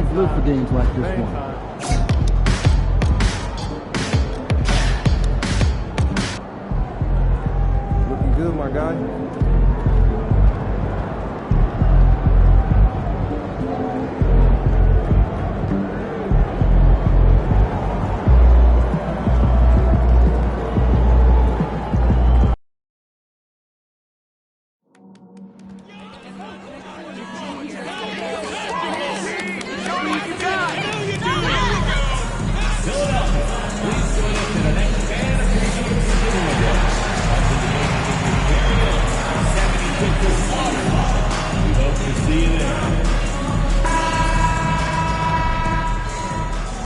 fans live for games like this one. Looking good, my guy.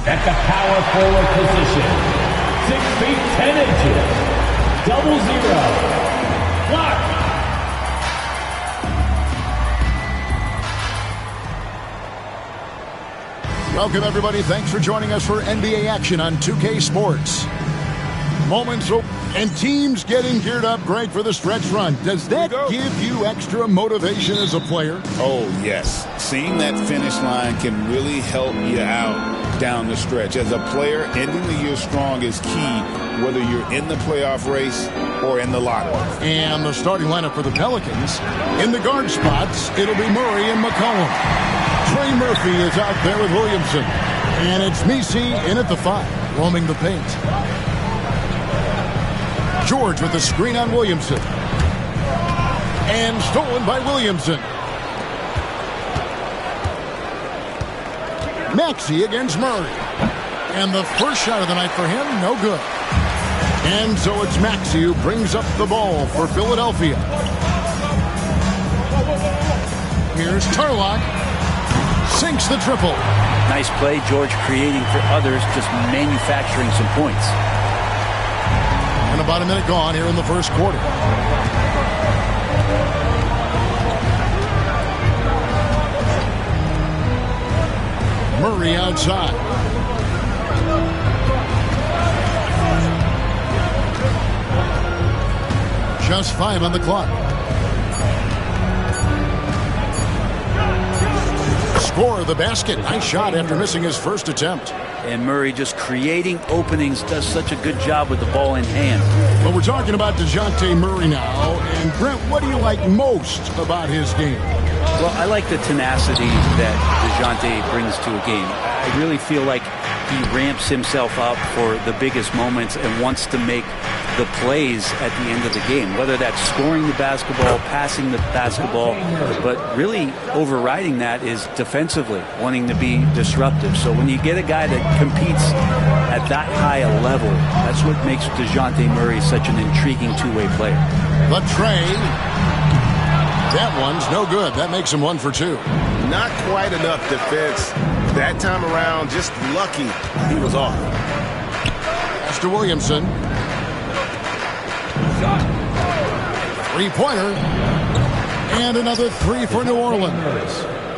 At the power forward position, 6 feet 10 inches, 00. Block. Welcome, everybody. Thanks for joining us for NBA action on 2K Sports. Moments and teams getting geared up. Great for the stretch run. Does that give you extra motivation as a player? Oh, yes. Seeing that finish line can really help you out down the stretch. As a player, ending the year strong is key, whether you're in the playoff race or in the lottery. And the starting lineup for the Pelicans. In the guard spots, it'll be Murray and McCollum. Trey Murphy is out there with Williamson. And it's Messi in at the 5, roaming the paint. George with the screen on Williamson. And stolen by Williamson. Maxey against Murray. And the first shot of the night for him, no good. And so it's Maxey who brings up the ball for Philadelphia. Here's Turlock. Sinks the triple. Nice play, George, creating for others, just manufacturing some points. And about a minute gone here in the first quarter. Murray outside. Just 5 on the clock. Score the basket. Nice shot after missing his first attempt. And Murray just creating openings, does such a good job with the ball in hand. Well, we're talking about DeJounte Murray now. And Brent, what do you like most about his game? Well, I like the tenacity that DeJounte brings to a game. I really feel like he ramps himself up for the biggest moments and wants to make the plays at the end of the game, whether that's scoring the basketball, passing the basketball, but really overriding that is defensively, wanting to be disruptive. So when you get a guy that competes at that high a level, that's what makes DeJounte Murray such an intriguing two-way player. The tray. That one's no good. That makes him 1 for 2. Not quite enough defense. That time around, just lucky he was off. Pass to Williamson. Three-pointer. And another 3 for New Orleans.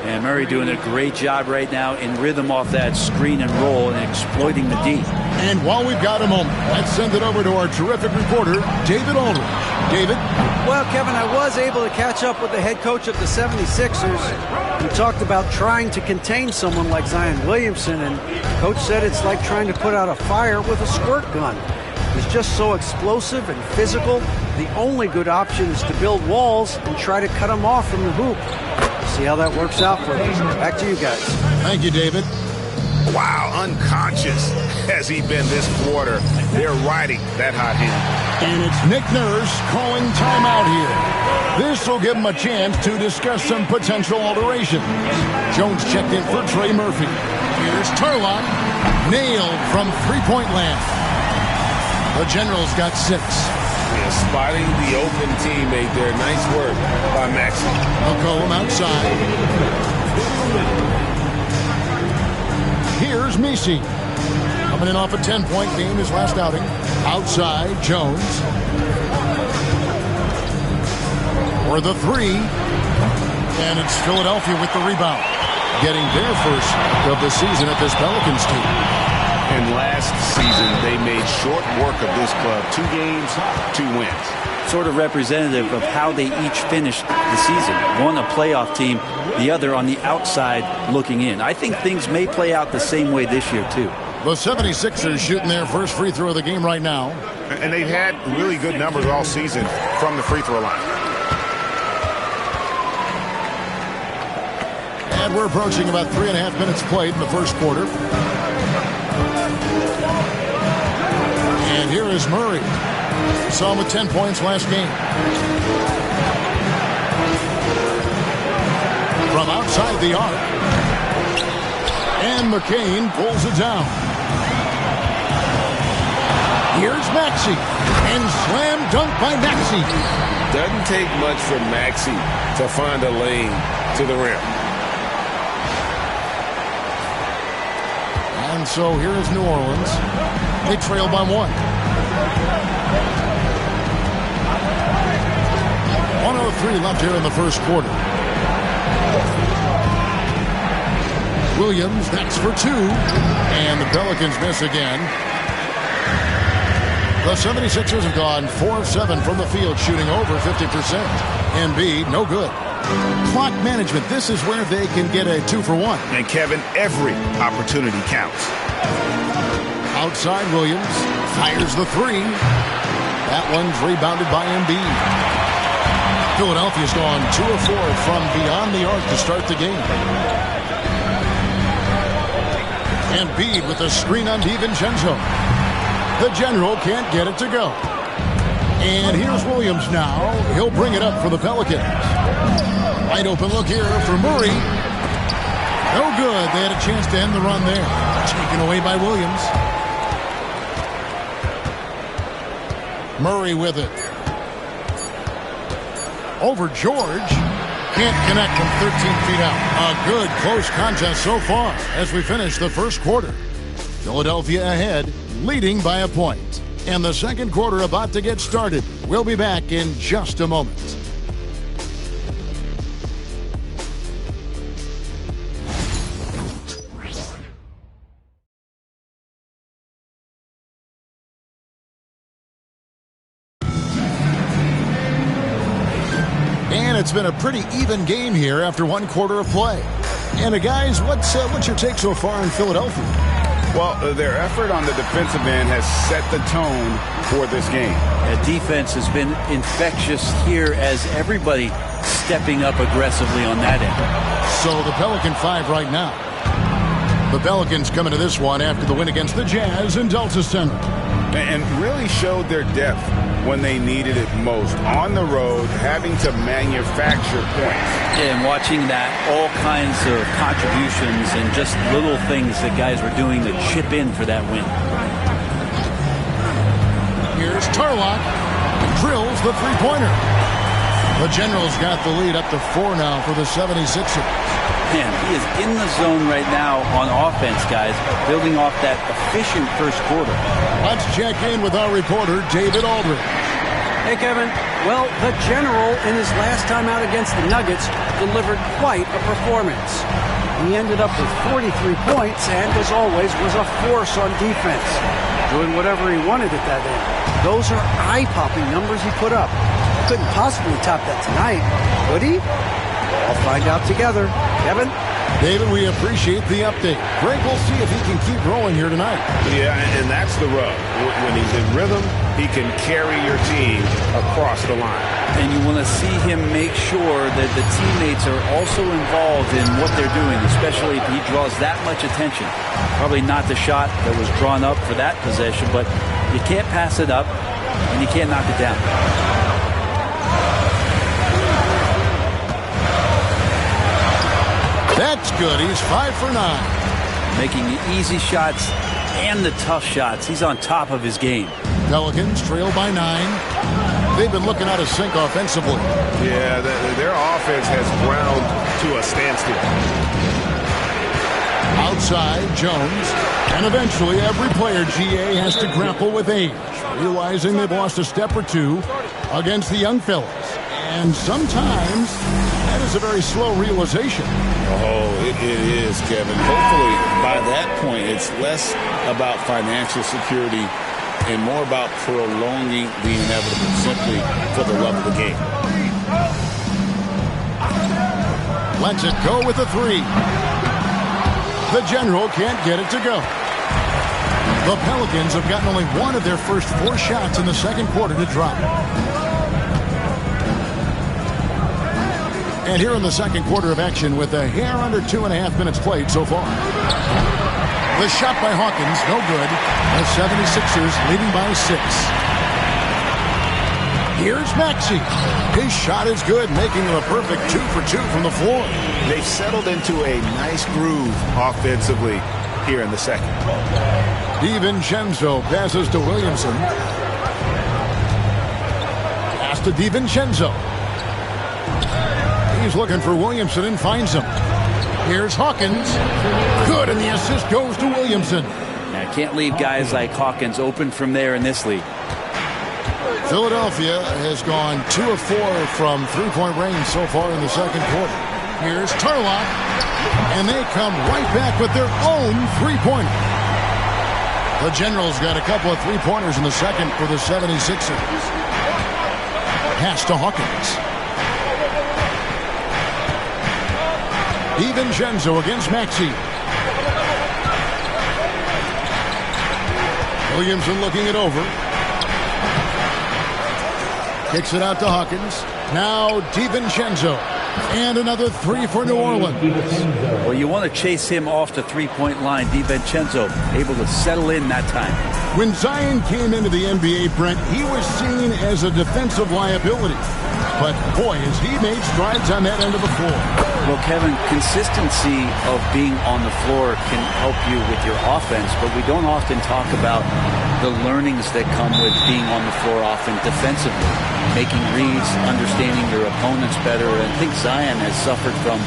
And Murray doing a great job right now in rhythm off that screen and roll and exploiting the D. And while we've got a moment, let's send it over to our terrific reporter, David Aldridge. David? Well, Kevin, I was able to catch up with the head coach of the 76ers. He talked about trying to contain someone like Zion Williamson, and Coach said it's like trying to put out a fire with a squirt gun. He's just so explosive and physical. The only good option is to build walls and try to cut him off from the hoop. See how that works out for him. Back to you guys. Thank you, David. Wow, unconscious has he been this quarter. They're riding that hot hand. And it's Nick Nurse calling timeout here. This will give him a chance to discuss some potential alterations. Jones checked in for Trey Murphy. Here's Turlock. Nailed from three-point land. The Generals got 6. Yeah, spotting the open teammate there. Nice work by Maxey. McCollum outside. Here's Messi. Coming in off a 10-point game his last outing. Outside, Jones. For the 3. And it's Philadelphia with the rebound. Getting their first of the season at this Pelicans team. And last season, they made short work of this club. 2 games, 2 wins. sort of representative of how they each finished the season. One a playoff team, the other on the outside looking in. I think things may play out the same way this year, too. The 76ers shooting their first free throw of the game right now. And they've had really good numbers all season from the free throw line. And we're approaching about 3.5 minutes played in the first quarter. And here is Murray. Saw him with 10 points last game. From outside the arc. And McCain pulls it down. Here's Maxey. And slam dunk by Maxey. Doesn't take much for Maxey to find a lane to the rim. And so here is New Orleans. They trail by 1. 1:03 left here in the first quarter. Williams next for 2. And the Pelicans miss again. The 76ers have gone 4 of 7 from the field, shooting over 50%. Embiid, no good. Clock management, this is where they can get a 2 for 1. And Kevin, every opportunity counts. Outside Williams, fires the 3. That one's rebounded by Embiid. Philadelphia's gone 2 of 4 from beyond the arc to start the game. Embiid with a screen on DiVincenzo. The General can't get it to go. And here's Williams now. He'll bring it up for the Pelicans. Wide open look here for Murray. No good. They had a chance to end the run there. Taken away by Williams. Murray with it. Over George. Can't connect from 13 feet out. A good close contest so far as we finish the first quarter. Philadelphia ahead, leading by a point. And the second quarter about to get started. We'll be back in just a moment. It's been a pretty even game here after 1 quarter of play. And guys, what's your take so far in Philadelphia? Well, their effort on the defensive end has set the tone for this game. Defense has been infectious here as everybody stepping up aggressively on that end. So the Pelican 5 right now. The Pelicans coming to this one after the win against the Jazz in Delta Center. And really showed their depth when they needed it most. On the road, having to manufacture points. And watching that, all kinds of contributions and just little things that guys were doing to chip in for that win. Here's Tarlock. Drills the three-pointer. The Generals got the lead up to 4 now for the 76ers. Man, he is in the zone right now on offense, guys, building off that efficient first quarter. Let's check in with our reporter, David Aldridge. Hey, Kevin. Well, the General, in his last time out against the Nuggets, delivered quite a performance. He ended up with 43 points and, as always, was a force on defense, doing whatever he wanted at that end. Those are eye-popping numbers he put up. Couldn't possibly top that tonight, could he? I'll find out together. Kevin? David, we appreciate the update. Greg, we'll see if he can keep rolling here tonight. Yeah, and that's the rub. When he's in rhythm, he can carry your team across the line. And you want to see him make sure that the teammates are also involved in what they're doing, especially if he draws that much attention. Probably not the shot that was drawn up for that possession, but you can't pass it up, and you can't knock it down. That's good. He's 5 for 9. Making the easy shots and the tough shots. He's on top of his game. Pelicans trail by 9. They've been looking out of sync offensively. Yeah, their offense has ground to a standstill. Outside, Jones. And eventually, every player, GA, has to grapple with age, realizing they've lost a step or two against the young fellas. And sometimes that is a very slow realization. Oh, it is, Kevin. Hopefully, by that point, it's less about financial security and more about prolonging the inevitable simply for the love of the game. Lets it go with a three. The General can't get it to go. The Pelicans have gotten only one of their first 4 shots in the second quarter to drop. And here in the second quarter of action with a hair under 2.5 minutes played so far. The shot by Hawkins, no good. The 76ers leading by 6. Here's Maxey. His shot is good, making him a perfect 2 for 2 from the floor. They've settled into a nice groove offensively here in the second. DiVincenzo passes to Williamson. Pass to DiVincenzo. He's looking for Williamson and finds him. Here's Hawkins. Good, and the assist goes to Williamson. I can't leave guys like Hawkins open from there in this league. Philadelphia has gone 2 of 4 from three-point range so far in the second quarter. Here's Turlock, and they come right back with their own three-pointer. The Generals got a couple of three-pointers in the second for the 76ers. Pass to Hawkins. DiVincenzo against Maxey. Williamson looking it over. Kicks it out to Hawkins. Now DiVincenzo. And another 3 for New Orleans. Well, you want to chase him off the three-point line. DiVincenzo able to settle in that time. When Zion came into the NBA, Brent, he was seen as a defensive liability. But, boy, has he made strides on that end of the floor. Well, Kevin, consistency of being on the floor can help you with your offense, but we don't often talk about the learnings that come with being on the floor often defensively, making reads, understanding your opponents better. And I think Zion has suffered from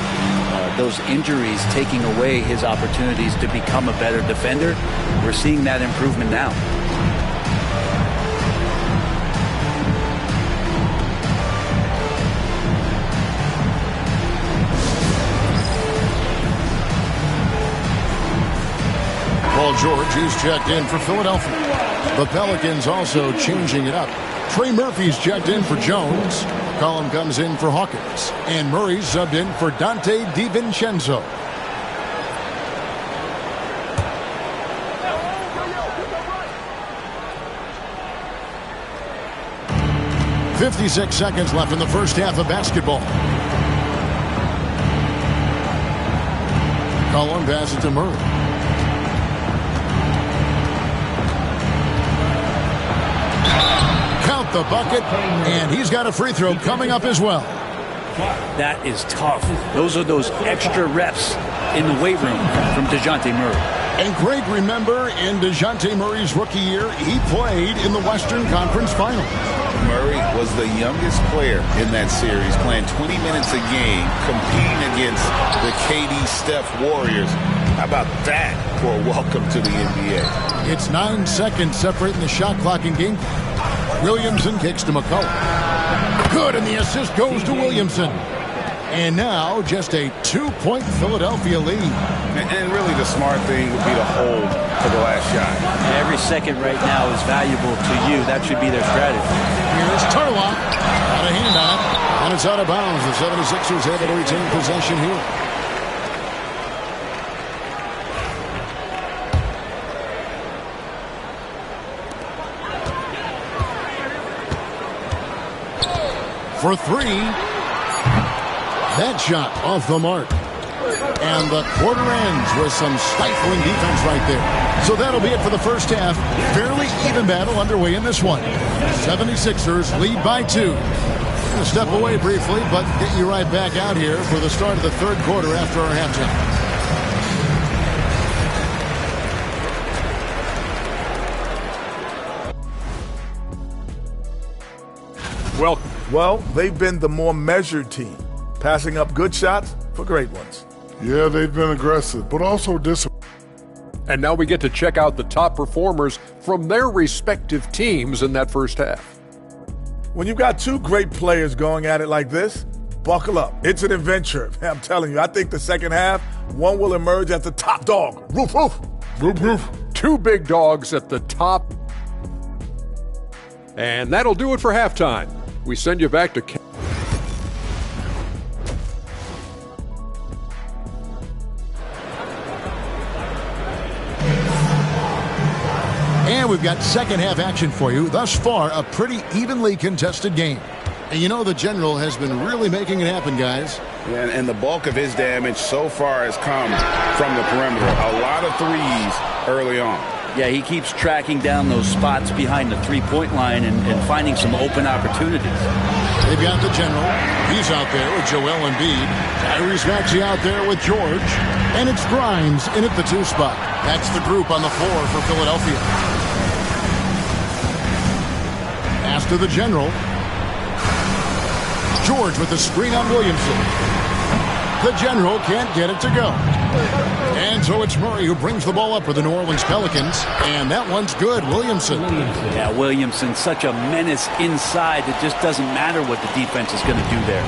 those injuries taking away his opportunities to become a better defender. We're seeing that improvement now. Paul George is checked in for Philadelphia. The Pelicans also changing it up. Trey Murphy's checked in for Jones. Collum comes in for Hawkins. And Murray's subbed in for Dante DiVincenzo. .56 seconds left in the first half of basketball. Collum passes to Murray. Count the bucket, and he's got a free throw coming up as well. That is tough. Those are those extra reps in the weight room from DeJounte Murray. And Greg, remember, in DeJounte Murray's rookie year, he played in the Western Conference Finals. Murray was the youngest player in that series, playing 20 minutes a game, competing against the KD Steph Warriors. How about that for a welcome to the NBA? It's 9 seconds separating the shot clock and game. Williamson kicks to McCullough. Good, and the assist goes to Williamson. And now just a 2-point Philadelphia lead. And really the smart thing would be to hold for the last shot. Every second right now is valuable to you. That should be their strategy. Here's Turlock. Got a hand on it. And it's out of bounds. The 76ers able to retain possession here. For 3. That shot off the mark. And the quarter ends with some stifling defense right there. So that'll be it for the first half. Fairly even battle underway in this one. 76ers lead by 2. We're going to step away briefly, but get you right back out here for the start of the third quarter after our halftime. Well, they've been the more measured team, passing up good shots for great ones. Yeah, they've been aggressive, but also disciplined. And now we get to check out the top performers from their respective teams in that first half. When you've got two great players going at it like this, buckle up. It's an adventure. I'm telling you, I think the second half, one will emerge as the top dog. Roof, roof. Roof, roof. Two big dogs at the top. And that'll do it for halftime. We send you back to... And we've got second half action for you. Thus far, a pretty evenly contested game. And you know the General has been really making it happen, guys. Yeah, and the bulk of his damage so far has come from the perimeter. A lot of threes early on. Yeah, he keeps tracking down those spots behind the three-point line and finding some open opportunities. They've got the General. He's out there with Joel Embiid. Tyrese Maxey out there with George. And it's Grimes in at the 2 spot. That's the group on the floor for Philadelphia. Pass to the General. George with the screen on Williamson. The General can't get it to go. And so it's Murray who brings the ball up for the New Orleans Pelicans. And that one's good. Williamson. Yeah, Williamson, such a menace inside. It just doesn't matter what the defense is going to do there.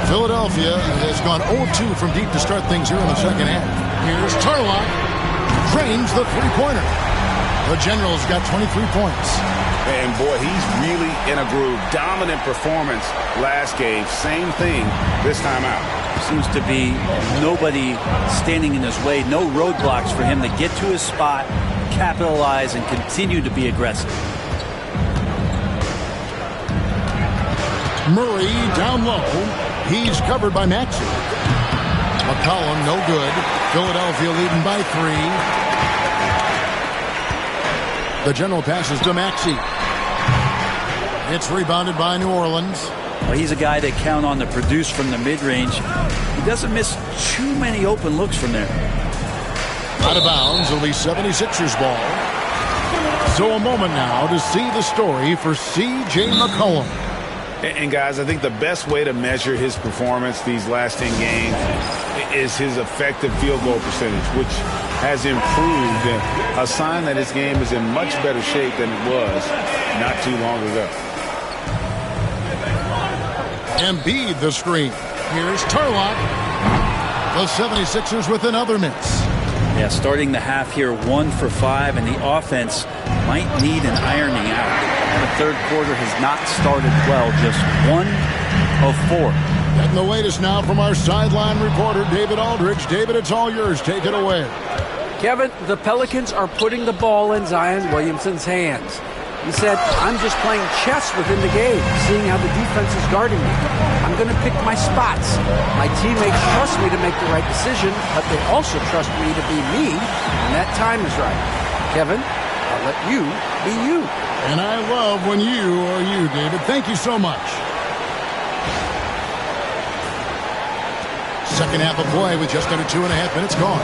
Philadelphia has gone 0-2 from deep to start things here in the second half. Here's Tarlock. Trains the three-pointer. The General's got 23 points. And boy, he's really in a groove. Dominant performance last game. Same thing this time out. Seems to be nobody standing in his way. No roadblocks for him to get to his spot, capitalize, and continue to be aggressive. Murray down low. He's covered by Maxey. McCollum, no good. Philadelphia leading by 3. The General passes to Maxey. It's rebounded by New Orleans. Well, he's a guy they count on to produce from the mid-range. He doesn't miss too many open looks from there. Out of bounds, it'll be 76ers ball. So a moment now to see the story for C.J. McCollum. And guys, I think the best way to measure his performance these last 10 games is his effective field goal percentage, which has improved. A sign that his game is in much better shape than it was not too long ago. Embiid the screen. Here's Tarlock. The 76ers with another miss. Yeah, starting the half here 1 for 5, and the offense might need an ironing out. The third quarter has not started well, just 1 of 4. Getting the latest now from our sideline reporter, David Aldridge. David, it's all yours. Take it away. Kevin, the Pelicans are putting the ball in Zion Williamson's hands. He said, I'm just playing chess within the game, seeing how the defense is guarding me. I'm going to pick my spots. My teammates trust me to make the right decision, but they also trust me to be me when that time is right. Kevin, I'll let you be you. And I love when you are you, David. Thank you so much. Second half of play with just under 2.5 minutes gone.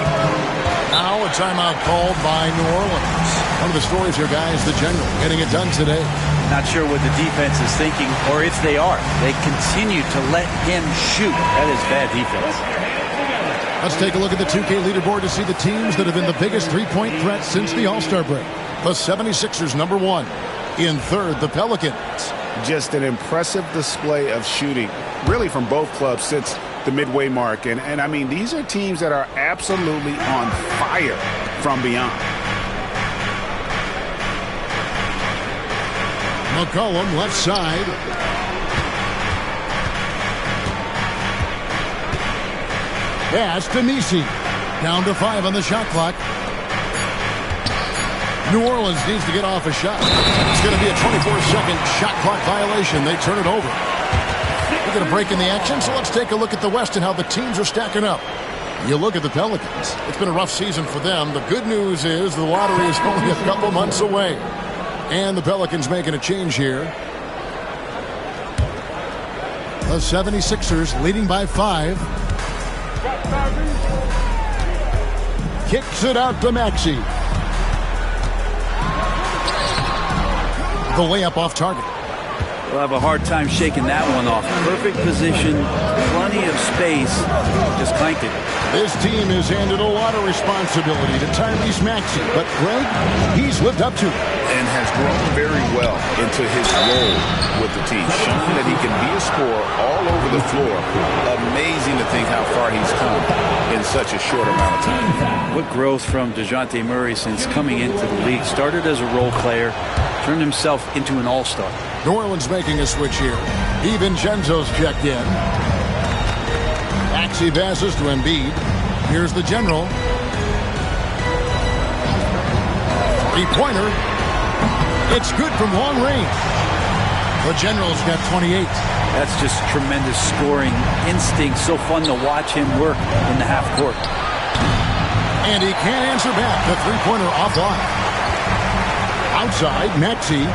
Now a timeout called by New Orleans. One of the stories here, guys, the General getting it done today. Not sure what the defense is thinking, or if they are. They continue to let him shoot. That is bad defense. Let's take a look at the 2K leaderboard to see the teams that have been the biggest three-point threat since the All-Star break. The 76ers, number 1. In third, the Pelicans. Just an impressive display of shooting, really from both clubs since the midway mark. And I mean, these are teams that are absolutely on fire from beyond. McCollum, left side. Pass to Nisi. Down to 5 on the shot clock. New Orleans needs to get off a shot. It's going to be a 24-second shot clock violation. They turn it over. We're going to break in the action, so let's take a look at the West and how the teams are stacking up. You look at the Pelicans. It's been a rough season for them. The good news is the lottery is only a couple months away. And the Pelicans making a change here. The 76ers leading by 5. Kicks it out to Maxey. The layup off target. We'll have a hard time shaking that one off. Perfect position, plenty of space. Just clanked it. This team has handed a lot of responsibility to Tyrese Maxey, but Greg, he's lived up to it. And has grown very well into his role with the team, showing that he can be a scorer all over the floor. Amazing to think how far he's come in such a short amount of time. What growth from DeJounte Murray since coming into the league. Started as a role player, turned himself into an all-star. New Orleans making a switch here. DiVincenzo's checked in. Maxey passes to Embiid. Here's the general. Three-pointer. It's good from long range. The general's got 28. That's just tremendous scoring instinct. So fun to watch him work in the half court. And he can't answer back. The three-pointer offline. Outside, Maxey.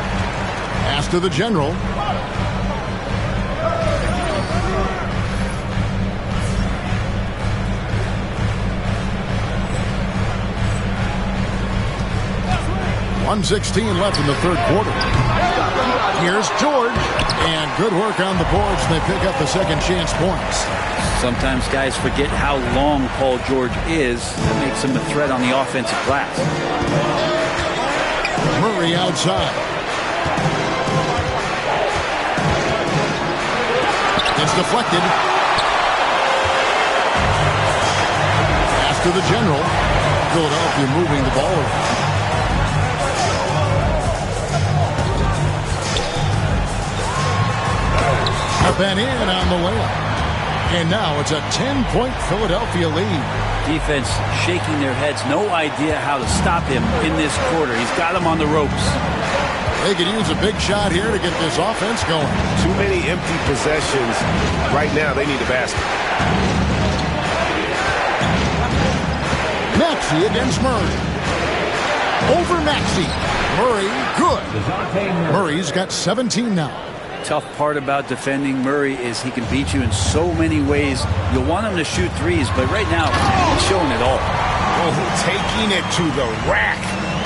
Pass to the general. .116 left in the third quarter. Here's George. And good work on the boards. They pick up the second chance points. Sometimes guys forget how long Paul George is. That makes him a threat on the offensive glass. Murray outside. It's deflected. Pass to the general. Philadelphia moving the ball around. Up and in on the layup. And now it's a 10-point Philadelphia lead. Defense shaking their heads. No idea how to stop him in this quarter. He's got him on the ropes. They could use a big shot here to get this offense going. Too many empty possessions. Right now, they need a basket. Maxey against Murray. Over Maxey. Murray, good. Murray's got 17 now. Tough part about defending Murray is he can beat you in so many ways. You'll want him to shoot threes, but right now, he's showing it all. Oh, taking it to the rack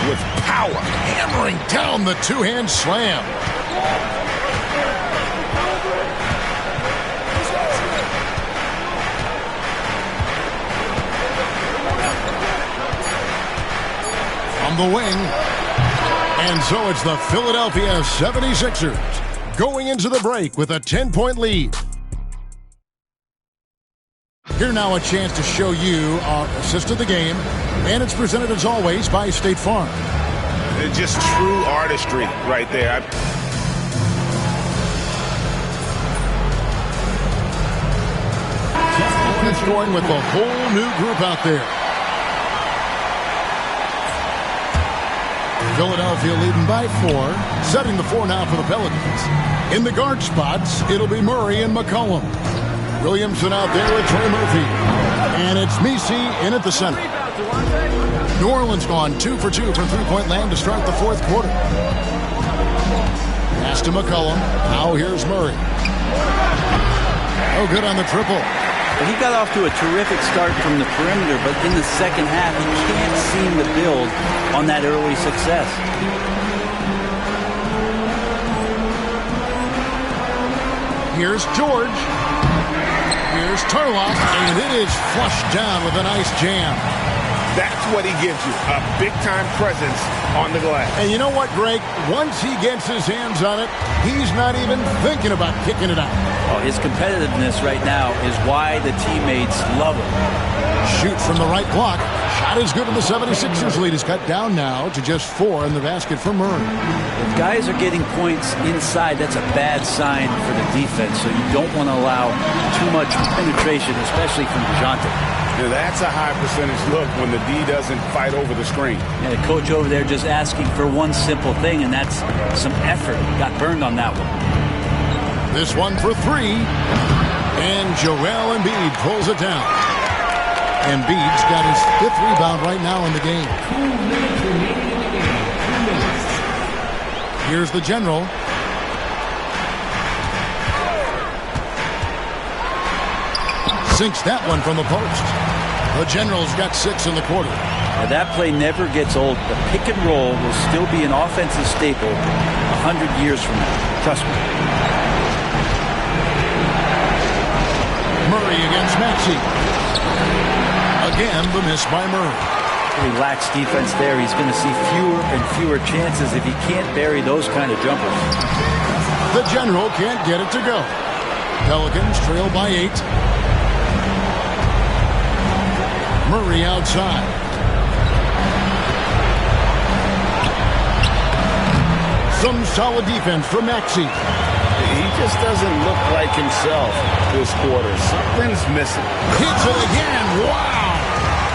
with power. Hammering down the two-hand slam. On the wing. And so it's the Philadelphia 76ers. Going into the break with a 10-point lead. Here now a chance to show you our assist of the game. And it's presented as always by State Farm. Just true artistry right there. It's going with a whole new group out there. Philadelphia leading by 4, setting the 4 now for the Pelicans. In the guard spots, it'll be Murray and McCollum. Williamson out there with Trey Murphy. And it's Messi in at the center. New Orleans gone 2 for 2 from three-point land to start the fourth quarter. Pass to McCollum. Now here's Murray. Oh, good on the triple. He got off to a terrific start from the perimeter, but in the second half, he can't seem to build on that early success. Here's George. Here's Tarlock, and it is flushed down with a nice jam. That's what he gives you, a big-time presence on the glass. And you know what, Greg? Once he gets his hands on it, he's not even thinking about kicking it out. Oh, his competitiveness right now is why the teammates love him. Shoot from the right block. Shot is good, and the 76ers lead is cut down now to just 4 in the basket for Murray. If guys are getting points inside, that's a bad sign for the defense, so you don't want to allow too much penetration, especially from DeJounte. Yeah, that's a high percentage look when the D doesn't fight over the screen. Yeah, the coach over there just asking for one simple thing, and that's some effort. Got burned on that one. This one for 3. And Joel Embiid pulls it down. Embiid's got his 5th rebound right now in the game. Here's the general. Sinks that one from the post. The general's got 6 in the quarter. Now that play never gets old. The pick and roll will still be an offensive staple 100 years from now. Trust me. Murray against Maxey. Again, the miss by Murray. Relaxed defense there. He's going to see fewer and fewer chances if he can't bury those kind of jumpers. The General can't get it to go. Pelicans trail by 8. Murray outside. Some solid defense from Maxey. He just doesn't look like himself this quarter. Something's missing. Hits it again. Wow.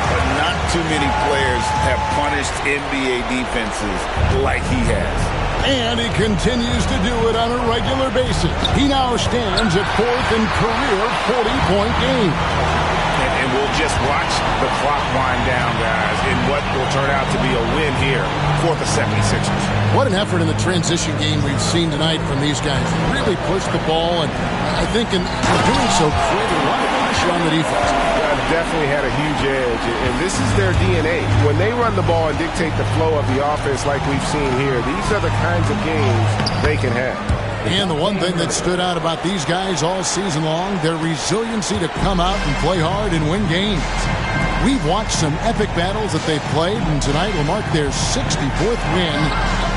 But not too many players have punished NBA defenses like he has. And he continues to do it on a regular basis. He now stands at 4th in career 40-point game. And we'll just watch the clock wind down, guys, in what will turn out to be a win here for the 76ers. What an effort in the transition game we've seen tonight from these guys. Really pushed the ball, and I think in doing so, created a lot of pressure on the defense. Definitely had a huge edge, and this is their DNA. When they run the ball and dictate the flow of the offense like we've seen here, these are the kinds of games they can have. And the one thing that stood out about these guys all season long, their resiliency to come out and play hard and win games. We've watched some epic battles that they've played, and tonight will mark their 64th win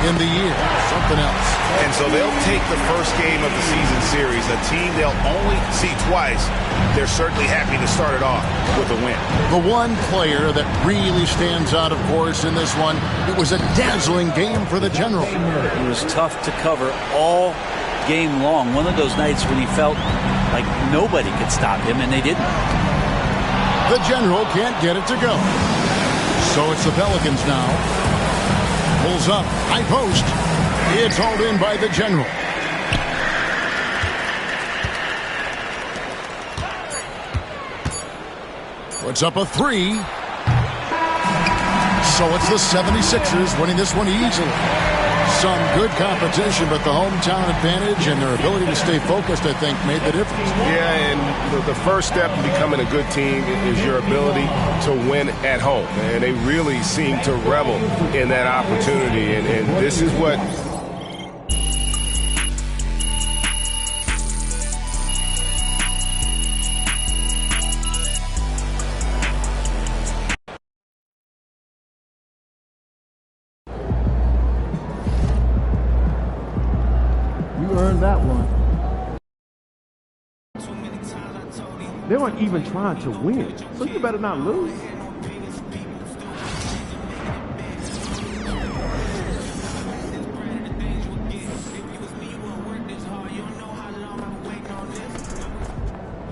in the year. Something else. And so they'll take the first game of the season series, a team they'll only see twice. They're certainly happy to start it off with a win. The one player that really stands out, of course, in this one, it was a dazzling game for the General. It was tough to cover all game long. One of those nights when he felt like nobody could stop him, and they didn't. The General can't get it to go. So it's the Pelicans now. Pulls up, high post. It's hauled in by the General. Puts up a 3. So it's the 76ers winning this one easily. Some good competition, but the hometown advantage and their ability to stay focused, I think, made the difference. Yeah, and the first step in becoming a good team is your ability to win at home. And they really seem to revel in that opportunity. And this is what... earned that one. They weren't even trying to win, so you better not lose.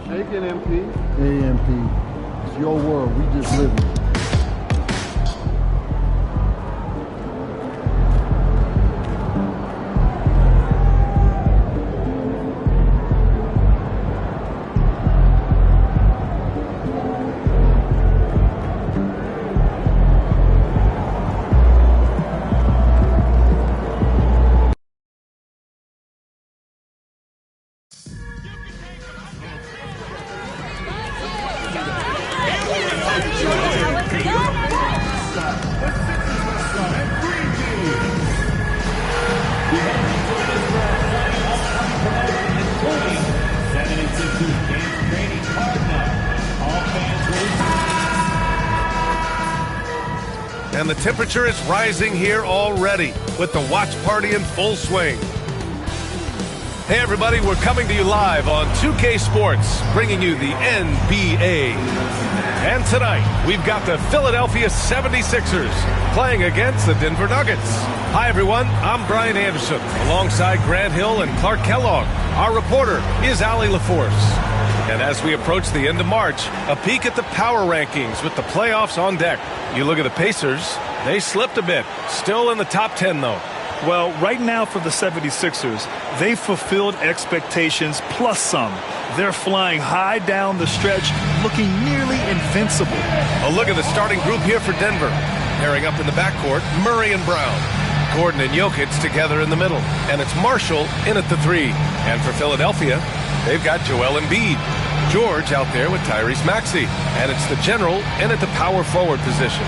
Shake it, MP. Hey, MP. It's your world. We just live in it. And the temperature is rising here already with the watch party in full swing. Hey everybody, we're coming to you live on 2K Sports, bringing you the NBA. And tonight, we've got the Philadelphia 76ers playing against the Denver Nuggets. Hi everyone, I'm Brian Anderson, alongside Grant Hill and Clark Kellogg. Our reporter is Allie LaForce. And as we approach the end of March, a peek at the power rankings with the playoffs on deck. You look at the Pacers, they slipped a bit. Still in the top 10, though. Well, right now for the 76ers, they fulfilled expectations plus some. They're flying high down the stretch, looking nearly invincible. A look at the starting group here for Denver. Pairing up in the backcourt, Murray and Brown. Gordon and Jokic together in the middle. And it's Marshall in at the 3. And for Philadelphia, they've got Joel Embiid. George out there with Tyrese Maxey. And it's the General in at the power forward position.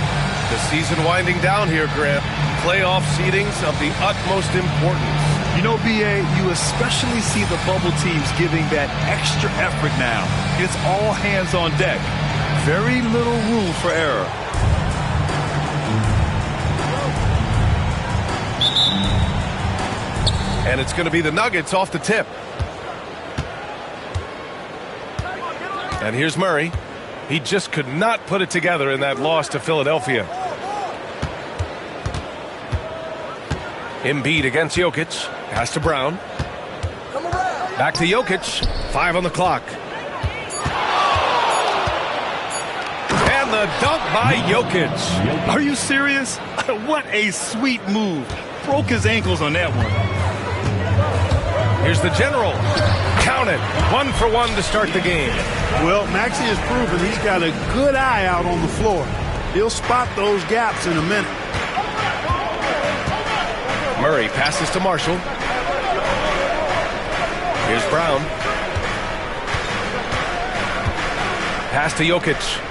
The season winding down here, Grant. Playoff seedings of the utmost importance. You know, B.A., you especially see the bubble teams giving that extra effort now. It's all hands on deck. Very little room for error. And it's going to be the Nuggets off the tip. And here's Murray. He just could not put it together in that loss to Philadelphia. Embiid against Jokic. Pass to Brown. Back to Jokic. 5 on the clock. And the dunk by Jokic. Are you serious? What a sweet move. Broke his ankles on that one. Here's the general. Count it. 1 for 1 to start the game. Well, Maxey has proven he's got a good eye out on the floor. He'll spot those gaps in a minute. Murray passes to Marshall. Here's Brown. Pass to Jokic.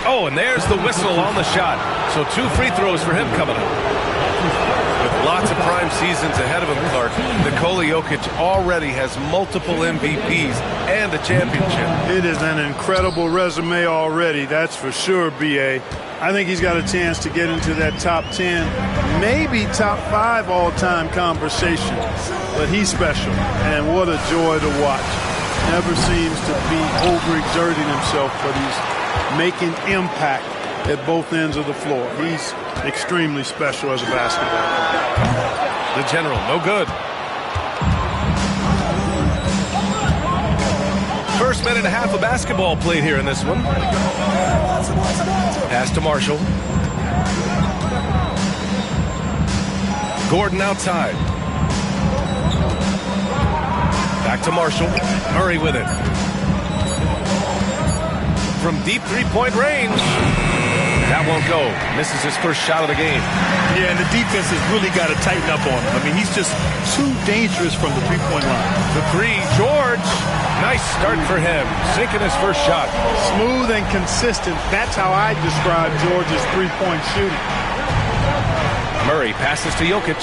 Oh, and there's the whistle on the shot. So 2 free throws for him coming up. With lots of prime seasons ahead of him, Clark, Nikola Jokic already has multiple MVPs and a championship. It is an incredible resume already, that's for sure, B.A. I think he's got a chance to get into that top 10, maybe top 5 all-time conversation. But he's special, and what a joy to watch. Never seems to be overexerting himself, but he's making impact at both ends of the floor. He's extremely special as a basketball player. The general, no good. First minute and a half of basketball played here in this one. Pass to Marshall. Gordon outside. Back to Marshall. Murray with it. From deep three-point range. That won't go. Misses his first shot of the game. Yeah, and the defense has really got to tighten up on him. I mean, he's just too dangerous from the three-point line. The three, George. Nice start for him. Sinking his first shot. Smooth and consistent. That's how I describe George's three-point shooting. Murray passes to Jokic.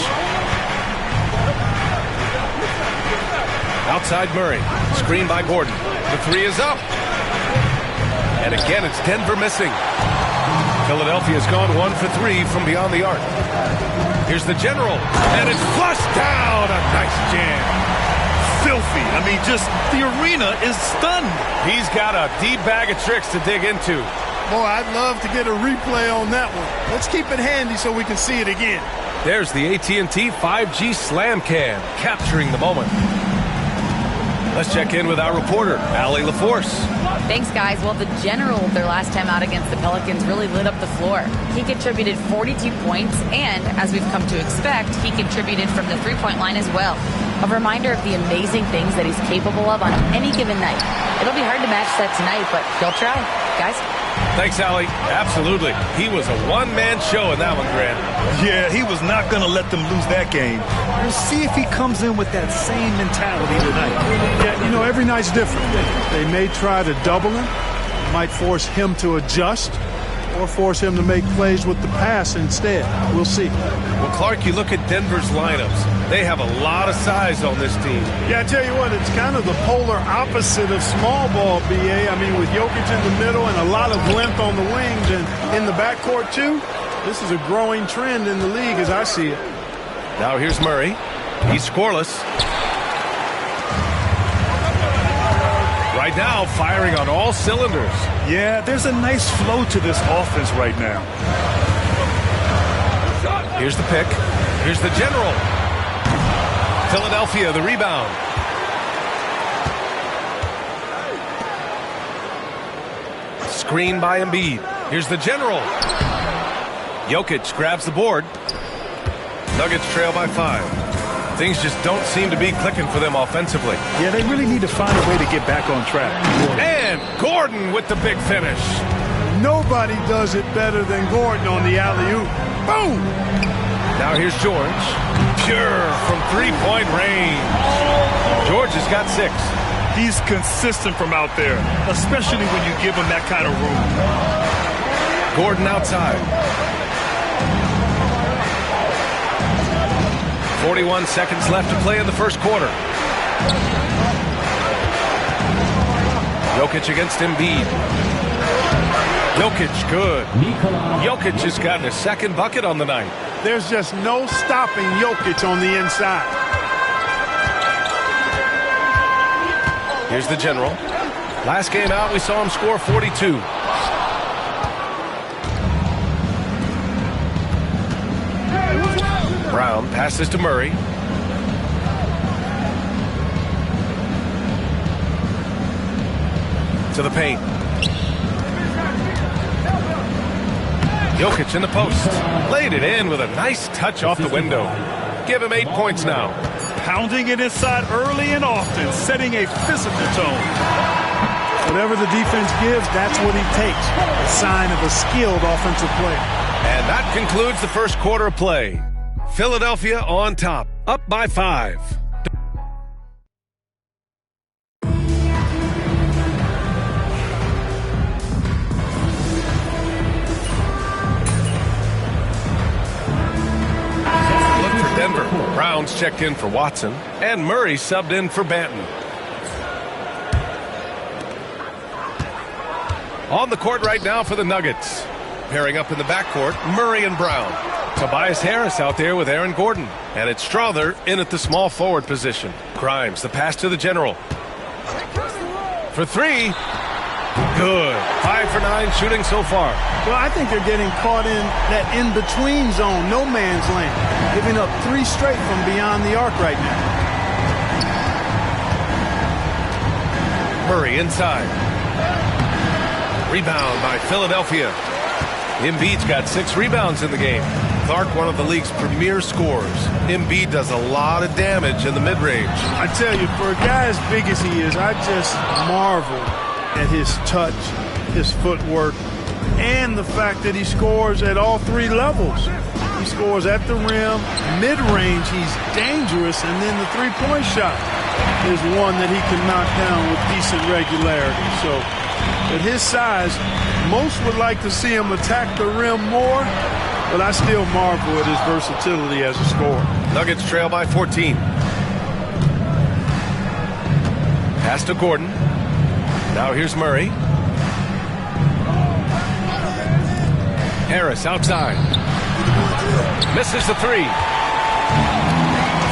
Outside Murray. Screen by Gordon. The three is up. And again, it's Denver missing. Philadelphia's gone 1 for 3 from beyond the arc. Here's the general. And it's flushed down. A nice jam. Filthy. I mean, just the arena is stunned. He's got a deep bag of tricks to dig into. Boy, I'd love to get a replay on that one. Let's keep it handy so we can see it again. There's the AT&T 5G Slam Cam, capturing the moment. Let's check in with our reporter, Allie LaForce. Thanks, guys. Well, the general, their last time out against the Pelicans, really lit up the floor. He contributed 42 points, and as we've come to expect, he contributed from the three-point line as well. A reminder of the amazing things that he's capable of on any given night. It'll be hard to match that tonight, but he'll try. Guys? Thanks, Allie. Absolutely. He was a one-man show in that one, Grant. Yeah, he was not going to let them lose that game. We'll see if he comes in with that same mentality tonight. Yeah, you know, every night's different. They may try to double him, might force him to adjust, or force him to make plays with the pass instead. We'll see. Well, Clark, you look at Denver's lineups. They have a lot of size on this team. Yeah, I tell you what, it's kind of the polar opposite of small ball, B.A. I mean, with Jokic in the middle and a lot of length on the wings and in the backcourt, too, this is a growing trend in the league as I see it. Now here's Murray. He's scoreless. Right now, firing on all cylinders. Yeah, there's a nice flow to this offense right now. Here's the pick. Here's the general. Philadelphia, the rebound. Screen by Embiid. Here's the general. Jokic grabs the board. Nuggets trail by 5. Things just don't seem to be clicking for them offensively. Yeah, they really need to find a way to get back on track. And Gordon with the big finish. Nobody does it better than Gordon on the alley-oop. Boom! Now here's George. Pure from three-point range. George has got 6. He's consistent from out there, especially when you give him that kind of room. Gordon outside. 41 seconds left to play in the first quarter. Jokic against Embiid. Jokic, good. Jokic has gotten his second bucket on the night. There's just no stopping Jokic on the inside. Here's the general. Last game out, we saw him score 42. Brown passes to Murray. To the paint. Jokic in the post. Laid it in with a nice touch off the window. Give him 8 points now. Pounding it inside early and often, setting a physical tone. Whatever the defense gives, that's what he takes. A sign of a skilled offensive player. And that concludes the first quarter of play. Philadelphia on top, up by 5. Denver. Brown's checked in for Watson, and Murray subbed in for Banton. On the court right now for the Nuggets. Pairing up in the backcourt, Murray and Brown. Tobias Harris out there with Aaron Gordon. And it's Strother in at the small forward position. Grimes, the pass to the general. For 3. Good. 5 for 9 shooting so far. Well, I think they're getting caught in that in-between zone, no man's land. Giving up 3 straight from beyond the arc right now. Murray inside. Rebound by Philadelphia. Embiid's got 6 rebounds in the game. Clark, one of the league's premier scorers. Embiid does a lot of damage in the mid-range. I tell you, for a guy as big as he is, I just marvel at his touch, his footwork, and the fact that he scores at all 3 levels. He scores at the rim, mid-range, he's dangerous, and then the three-point shot is one that he can knock down with decent regularity. So, at his size, most would like to see him attack the rim more, but I still marvel at his versatility as a scorer. Nuggets trail by 14. Pass to Gordon. Now here's Murray. Harris outside. Misses the 3.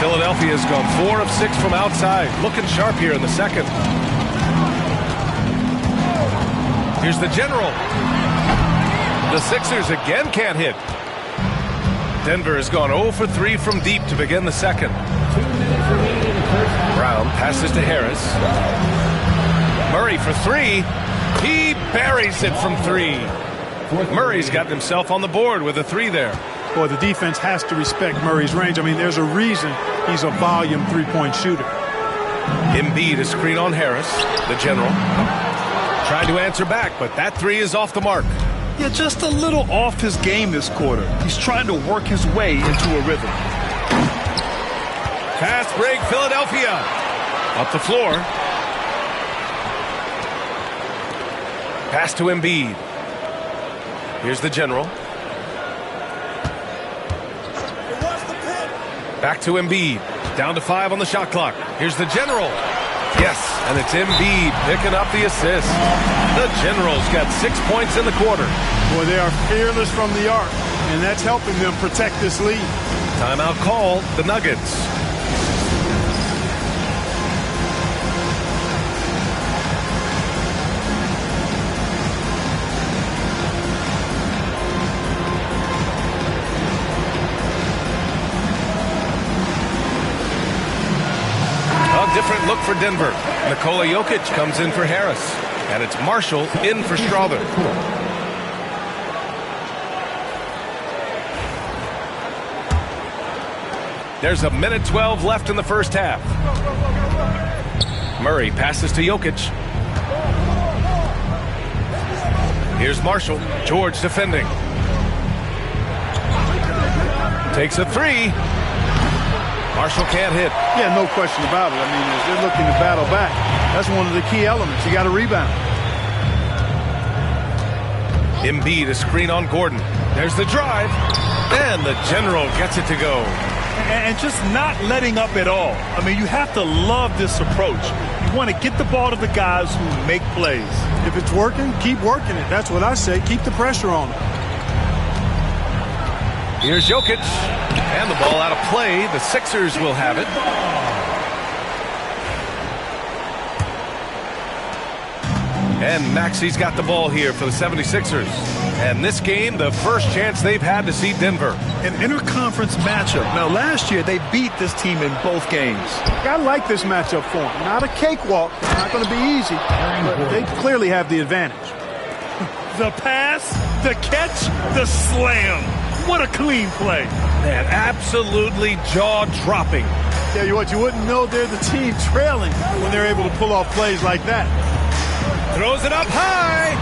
Philadelphia's gone 4 of 6 from outside. Looking sharp here in the second. Here's the general. The Sixers again can't hit. Denver has gone 0 for 3 from deep to begin the second. Brown passes to Harris. Murray for 3. He buries it from 3. Murray's gotten himself on the board with a 3 there. Boy, the defense has to respect Murray's range. I mean, there's a reason he's a volume three-point shooter. Embiid is screen on Harris, the general. Tried to answer back, but that 3 is off the mark. Yeah, just a little off his game this quarter. He's trying to work his way into a rhythm. Fast break, Philadelphia. Up the floor. Pass to Embiid. Here's the general. Back to Embiid. Down to 5 on the shot clock. Here's the general. Yes, and it's Embiid picking up the assist. The general's got 6 points in the quarter. Boy, they are fearless from the arc, and that's helping them protect this lead. Timeout called, the Nuggets. Different look for Denver. Nikola Jokic comes in for Harris. And it's Marshall in for Strother. There's 1:12 left in the first half. Murray passes to Jokic. Here's Marshall. George defending. Takes a 3. Marshall can't hit. Yeah, no question about it. I mean, as they're looking to battle back, that's one of the key elements. You got to rebound. Embiid, a screen on Gordon. There's the drive. And the general gets it to go. and just not letting up at all. I mean, you have to love this approach. You want to get the ball to the guys who make plays. If it's working, keep working it. That's what I say. Keep the pressure on them. Here's Jokic. And the ball out of play. The Sixers will have it. And Maxi's got the ball here for the 76ers. And this game, the first chance they've had to see Denver. An interconference matchup. Now, last year, they beat this team in both games. I like this matchup for them. Not a cakewalk. It's not going to be easy. But they clearly have the advantage. The pass, the catch, the slam. What a clean play. Man, absolutely jaw-dropping. Tell you what, you wouldn't know they're the team trailing when they're able to pull off plays like that. Throws it up high.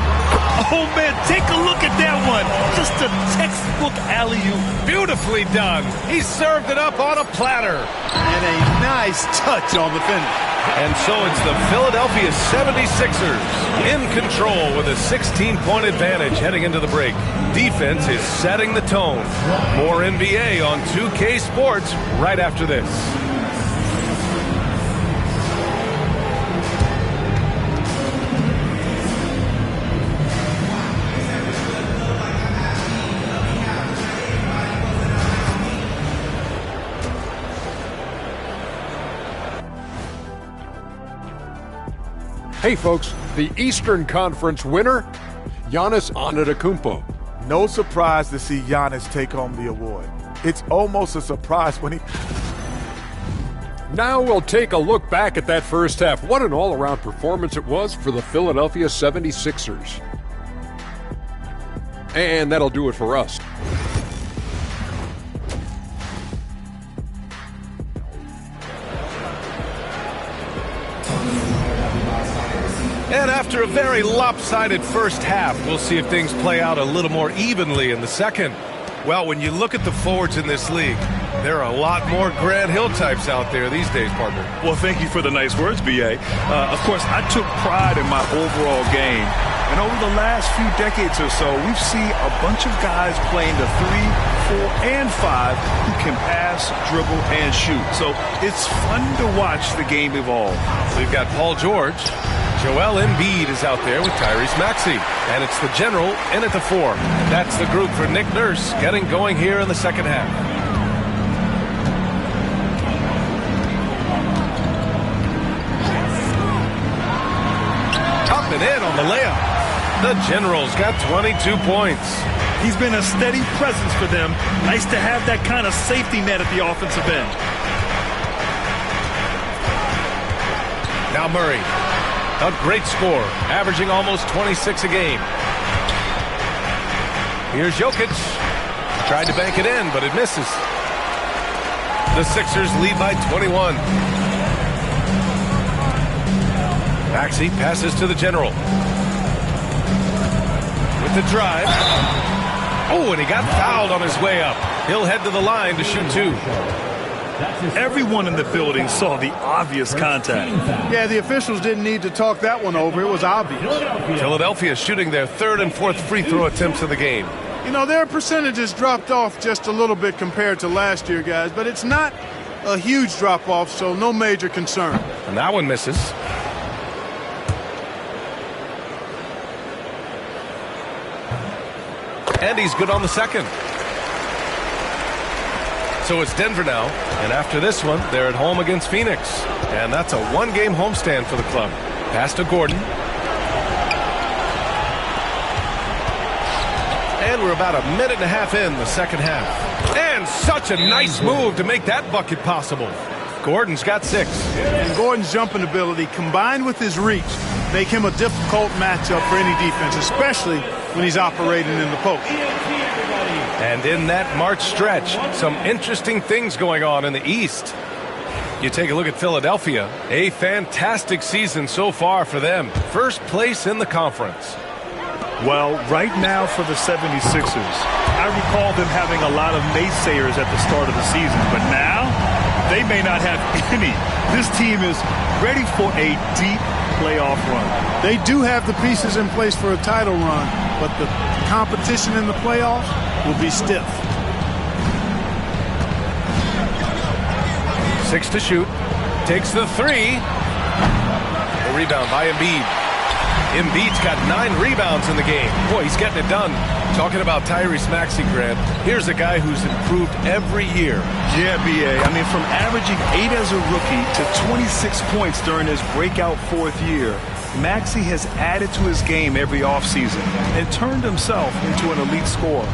Oh, man, take a look at that one. Just a textbook alley-oop. Beautifully done. He served it up on a platter. And a nice touch on the finish. And so it's the Philadelphia 76ers in control with a 16-point advantage heading into the break. Defense is setting the tone. More NBA on 2K Sports right after this. Hey folks, the Eastern Conference winner, Giannis Antetokounmpo. No surprise to see Giannis take home the award. It's almost a surprise when he... Now we'll take a look back at that first half. What an all-around performance it was for the Philadelphia 76ers. And that'll do it for us. And after a very lopsided first half, we'll see if things play out a little more evenly in the second. Well, when you look at the forwards in this league, there are a lot more Grant Hill types out there these days, partner. Well, thank you for the nice words, B.A. Of course, I took pride in my overall game. And over the last few decades or so, we've seen a bunch of guys playing the 3, 4, and 5 who can pass, dribble, and shoot. So it's fun to watch the game evolve. We've got Paul George. Joel Embiid is out there with Tyrese Maxey. And it's the general in at the 4. That's the group for Nick Nurse getting going here in the second half. Up and in on the layup. The general's got 22 points. He's been a steady presence for them. Nice to have that kind of safety net at the offensive end. Now Murray. A great score, averaging almost 26 a game. Here's Jokic. Tried to bank it in, but it misses. The Sixers lead by 21. Maxey passes to the general. With the drive. Oh, and he got fouled on his way up. He'll head to the line to shoot 2. Everyone in the building saw the obvious contact. Yeah, the officials didn't need to talk that one over. It was obvious. Philadelphia shooting their 3rd and 4th free throw attempts of the game. You know, their percentages dropped off just a little bit compared to last year, guys, but it's not a huge drop-off, so no major concern. And that one misses. And he's good on the second. So it's Denver now, and after this one, they're at home against Phoenix. And that's a 1-game homestand for the club. Pass to Gordon. And we're about a minute and a half in the second half. And such a nice move to make that bucket possible. Gordon's got 6. And Gordon's jumping ability, combined with his reach, make him a difficult matchup for any defense, especially when he's operating in the post. And in that March stretch, some interesting things going on in the East. You take a look at Philadelphia, a fantastic season so far for them. First place in the conference. Well, right now for the 76ers, I recall them having a lot of naysayers at the start of the season, but now they may not have any. This team is ready for a deep playoff run. They do have the pieces in place for a title run, but the competition in the playoffs will be stiff. 6 to shoot. Takes the 3. The rebound by Embiid. Embiid's got 9 rebounds in the game. Boy, he's getting it done. Talking about Tyrese Maxey, Grant, here's a guy who's improved every year. Yeah, B.A. I mean, from averaging 8 as a rookie to 26 points during his breakout 4th year, Maxey has added to his game every offseason and turned himself into an elite scorer.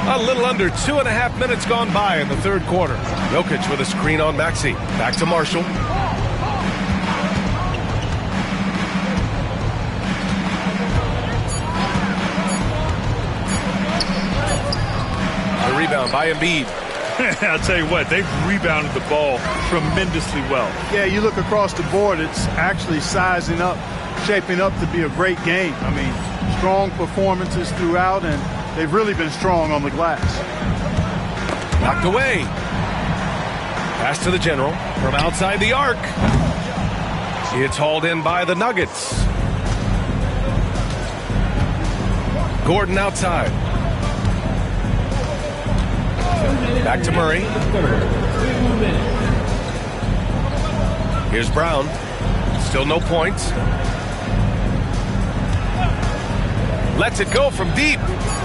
A little under 2.5 minutes gone by in the third quarter. Jokic with a screen on Maxey. Back to Marshall. The rebound by Embiid. I'll tell you what, they've rebounded the ball tremendously well. Yeah, you look across the board, it's actually sizing up, shaping up to be a great game. I mean, strong performances throughout, and they've really been strong on the glass. Knocked away. Pass to the general from outside the arc. It's hauled in by the Nuggets. Gordon outside. Back to Murray. Here's Brown. Still no points. Lets it go from deep.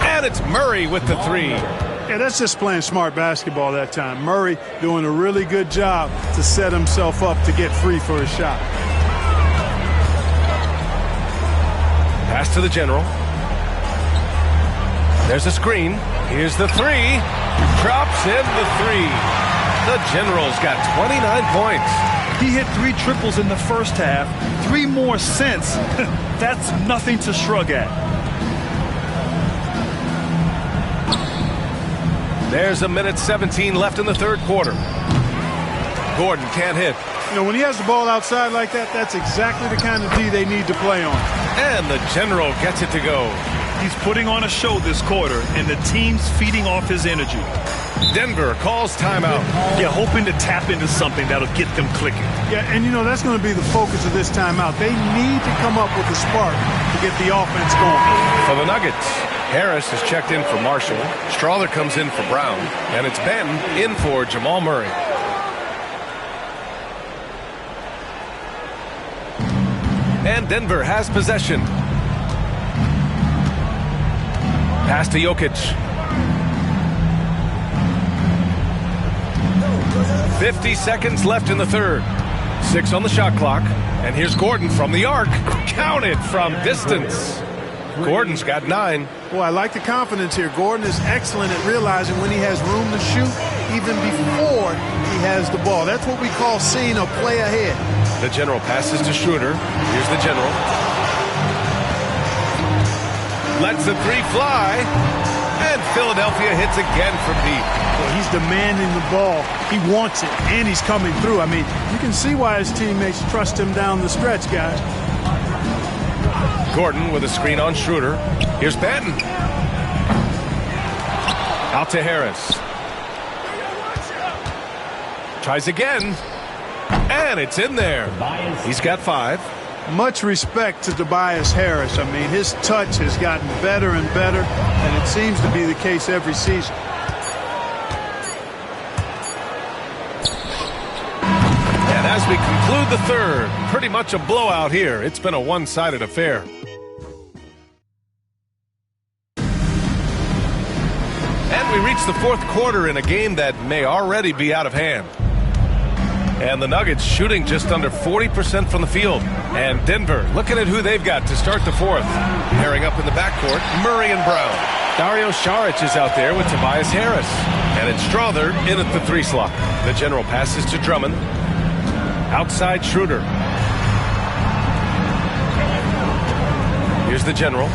And it's Murray with the 3. Yeah, that's just playing smart basketball that time. Murray doing a really good job to set himself up to get free for his shot. Pass to the general. There's a screen. Here's the 3. Drops in the 3. The general's got 29 points. He hit 3 triples in the first half, 3 more since. That's nothing to shrug at. There's 1:17 left in the third quarter. Gordon can't hit. You know, when he has the ball outside like that, that's exactly the kind of D they need to play on. And the general gets it to go. He's putting on a show this quarter, and the team's feeding off his energy. Denver calls timeout. Yeah, hoping to tap into something that'll get them clicking. Yeah, and you know, that's going to be the focus of this timeout. They need to come up with a spark to get the offense going. For the Nuggets, Harris is checked in for Marshall. Strawther comes in for Brown. And it's Benton in for Jamal Murray. And Denver has possession. Pass to Jokic. 50 seconds left in the third. 6 on the shot clock. And here's Gordon from the arc. Counted from distance. Gordon's got 9. Boy, I like the confidence here. Gordon is excellent at realizing when he has room to shoot even before he has the ball. That's what we call seeing a play ahead. The general passes to Schroeder. Here's the general. Lets the 3 fly. And Philadelphia hits again from deep. Well, he's demanding the ball. He wants it, and he's coming through. I mean, you can see why his teammates trust him down the stretch, guys. Gordon with a screen on Schroeder. Here's Benton. Out to Harris. Tries again. And it's in there. He's got 5. Much respect to Tobias Harris. I mean, his touch has gotten better and better, and it seems to be the case every season. And as we conclude the third, pretty much a blowout here. It's been a one-sided affair. And we reach the fourth quarter in a game that may already be out of hand. And the Nuggets shooting just under 40% from the field. And Denver looking at who they've got to start the fourth. Pairing up in the backcourt, Murray and Brown. Dario Saric is out there with Tobias Harris. And it's Strawther in at the 3 slot. The general passes to Drummond. Outside Schroeder. Here's the general.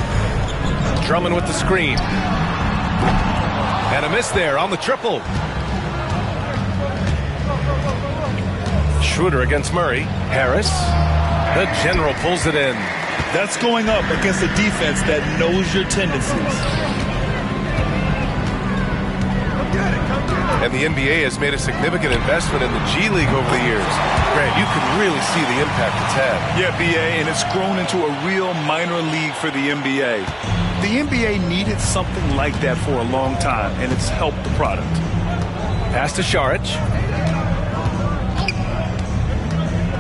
Drummond with the screen. And a miss there on the triple. Schroeder against Murray. Harris. The general pulls it in. That's going up against a defense that knows your tendencies. And the NBA has made a significant investment in the G League over the years. Grant, you can really see the impact it's had. Yeah, BA, and it's grown into a real minor league for the NBA. The NBA needed something like that for a long time, and it's helped the product. Pass to Saric.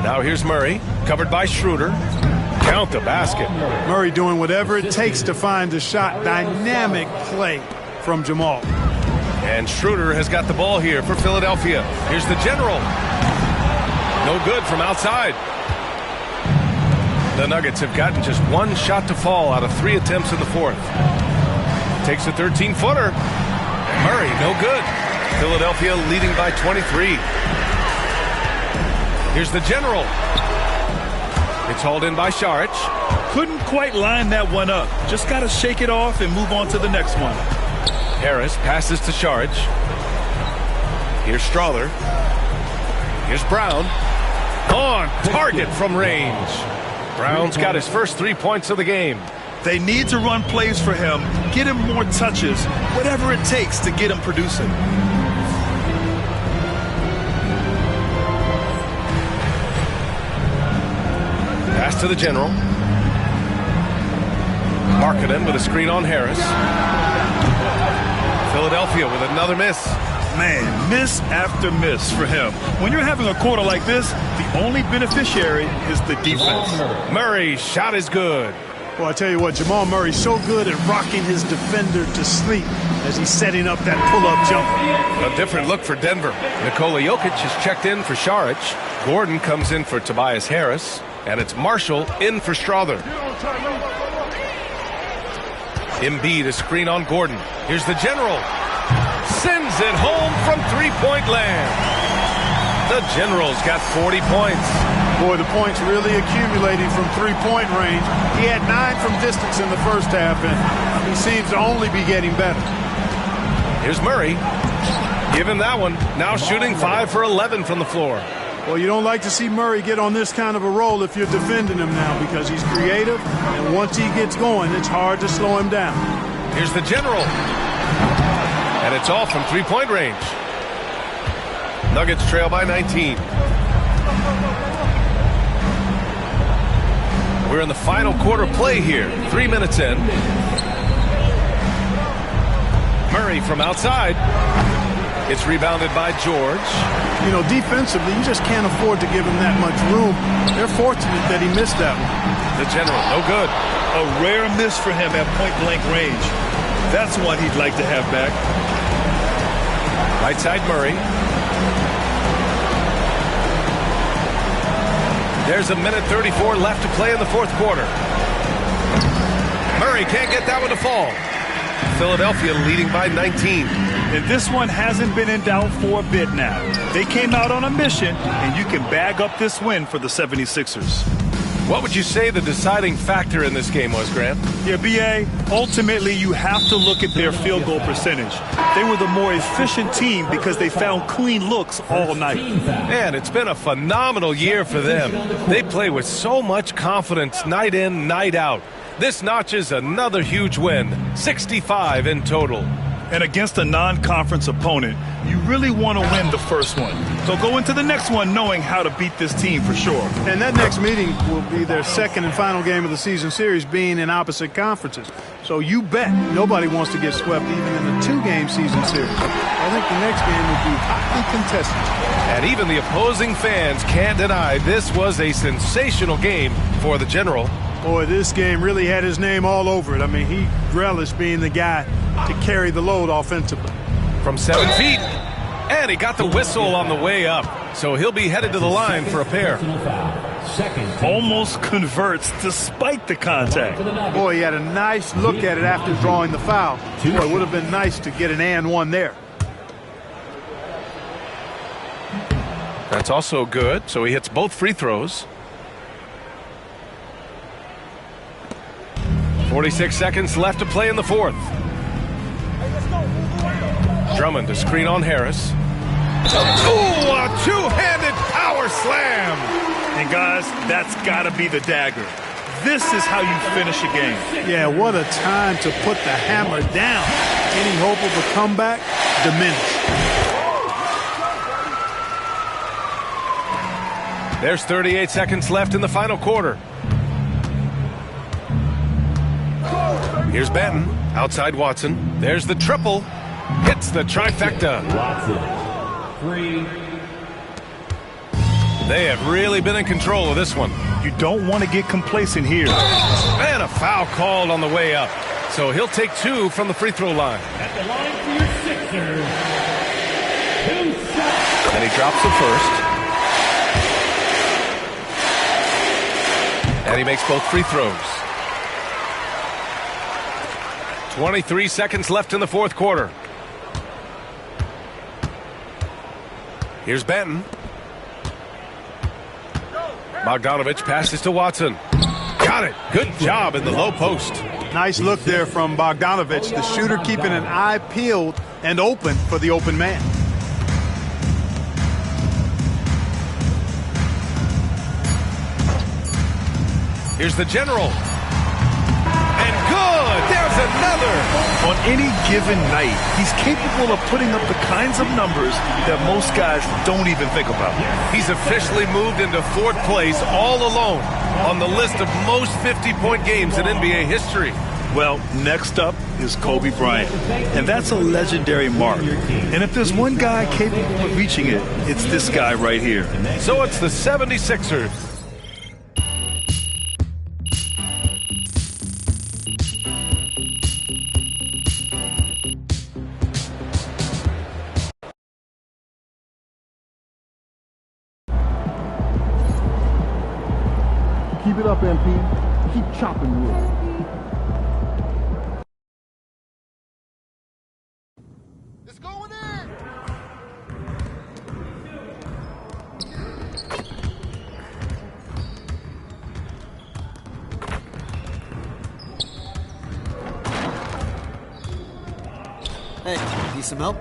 Now here's Murray, covered by Schroeder. Count the basket. Murray doing whatever it takes to find the shot. Dynamic play from Jamal. And Schroeder has got the ball here for Philadelphia. Here's the general. No good from outside. The Nuggets have gotten just one shot to fall out of 3 attempts in the fourth. Takes a 13-footer. Murray, no good. Philadelphia leading by 23. Here's the general. It's hauled in by Saric. Couldn't quite line that one up. Just got to shake it off and move on to the next one. Harris passes to Saric. Here's Strawther. Here's Brown. On target from range. Brown's got his first 3 points of the game. They need to run plays for him, get him more touches, whatever it takes to get him producing. Pass to the general. Markkanen with a screen on Harris. Philadelphia with another miss. Man, miss after miss for him. When you're having a quarter like this, the only beneficiary is the defense. Murray's shot is good. Well, I tell you what, Jamal Murray's so good at rocking his defender to sleep as he's setting up that pull-up jumper. A different look for Denver. Nikola Jokic has checked in for Saric. Gordon comes in for Tobias Harris. And it's Marshall in for Strawther. Embiid a screen on Gordon. Here's the general. Sends it home from three-point land. The general's got 40 points. Boy, the points really accumulating from three-point range. He had 9 from distance in the first half, and he seems to only be getting better. Here's Murray. Give him that one. Now shooting 5 for 11 from the floor. Well, you don't like to see Murray get on this kind of a roll if you're defending him now because he's creative, and once he gets going, it's hard to slow him down. Here's the general. And it's all from three-point range. Nuggets trail by 19. We're in the final quarter play here. 3 minutes in. Murray from outside. It's rebounded by George. You know, defensively, you just can't afford to give him that much room. They're fortunate that he missed that one. The general, no good. A rare miss for him at point-blank range. That's one he'd like to have back. Right side Murray. There's a minute 34 left to play in the fourth quarter. Murray can't get that one to fall. Philadelphia leading by 19. And this one hasn't been in doubt for a bit now. They came out on a mission, and you can bag up this win for the 76ers. What would you say the deciding factor in this game was, Grant? Yeah, B.A., ultimately you have to look at their field goal percentage. They were the more efficient team because they found clean looks all night. Man, it's been a phenomenal year for them. They play with so much confidence night in, night out. This notches another huge win, 65 in total. And against a non-conference opponent, you really want to win the first one. So go into the next one knowing how to beat this team for sure. And that next meeting will be their second and final game of the season series, being in opposite conferences. So you bet nobody wants to get swept even in a 2-game season series. I think the next game will be hotly contested. And even the opposing fans can't deny this was a sensational game for the general. Boy, this game really had his name all over it. I mean, he relished being the guy to carry the load offensively. From 7 feet, and he got the whistle on the way up. So he'll be headed to the line for a pair. Almost converts despite the contact. Boy, he had a nice look at it after drawing the foul. Boy, it would have been nice to get an and one there. That's also good, so he hits both free throws. 46 seconds left to play in the fourth. Drummond to screen on Harris. Ooh, a two-handed power slam. And guys, that's got to be the dagger. This is how you finish a game. Yeah, what a time to put the hammer down. Any hope of a comeback diminished. There's 38 seconds left in the final quarter. Here's Benton, outside Watson. There's the triple. Hits the trifecta. Watson, 3. They have really been in control of this one. You don't want to get complacent here. And a foul called on the way up. So he'll take 2 from the free throw line. At the line for your Sixers, 2 shots. And he drops the first. And he makes both free throws. 23 seconds left in the fourth quarter. Here's Benton. Bogdanovich passes to Watson. Got it. Good job in the low post. Nice look there from Bogdanovich, the shooter keeping an eye peeled and open for the open man. Here's the general. And good. There's another. On any given night, he's capable of putting up the kinds of numbers that most guys don't even think about. He's officially moved into 4th place all alone on the list of most 50-point games in NBA history. Well, next up is Kobe Bryant, and that's a legendary mark. And if there's one guy capable of reaching it, it's this guy right here. So it's the 76ers. Keep it up, MP. Keep chopping wood. It's going in. Hey, need some help?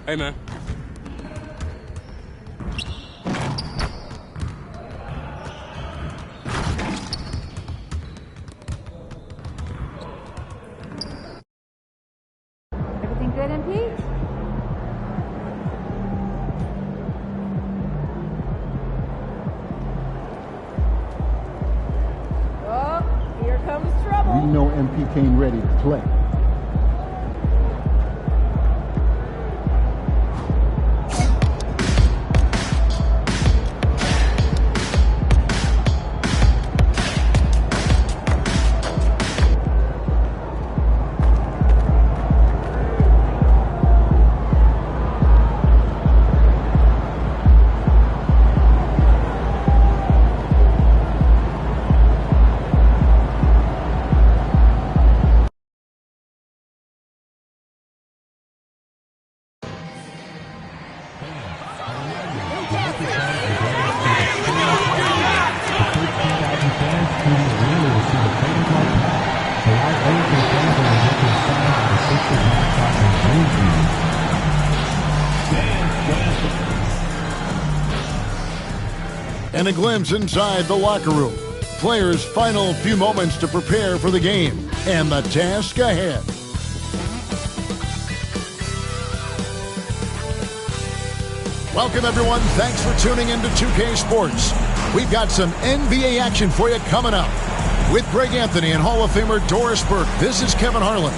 Hey, man. Everything good, MP? Oh, here comes trouble. We know MP came ready to play. And a glimpse inside the locker room. Players' final few moments to prepare for the game and the task ahead. Welcome, everyone. Thanks for tuning into 2K Sports. We've got some NBA action for you coming up. With Greg Anthony and Hall of Famer Doris Burke, this is Kevin Harlan.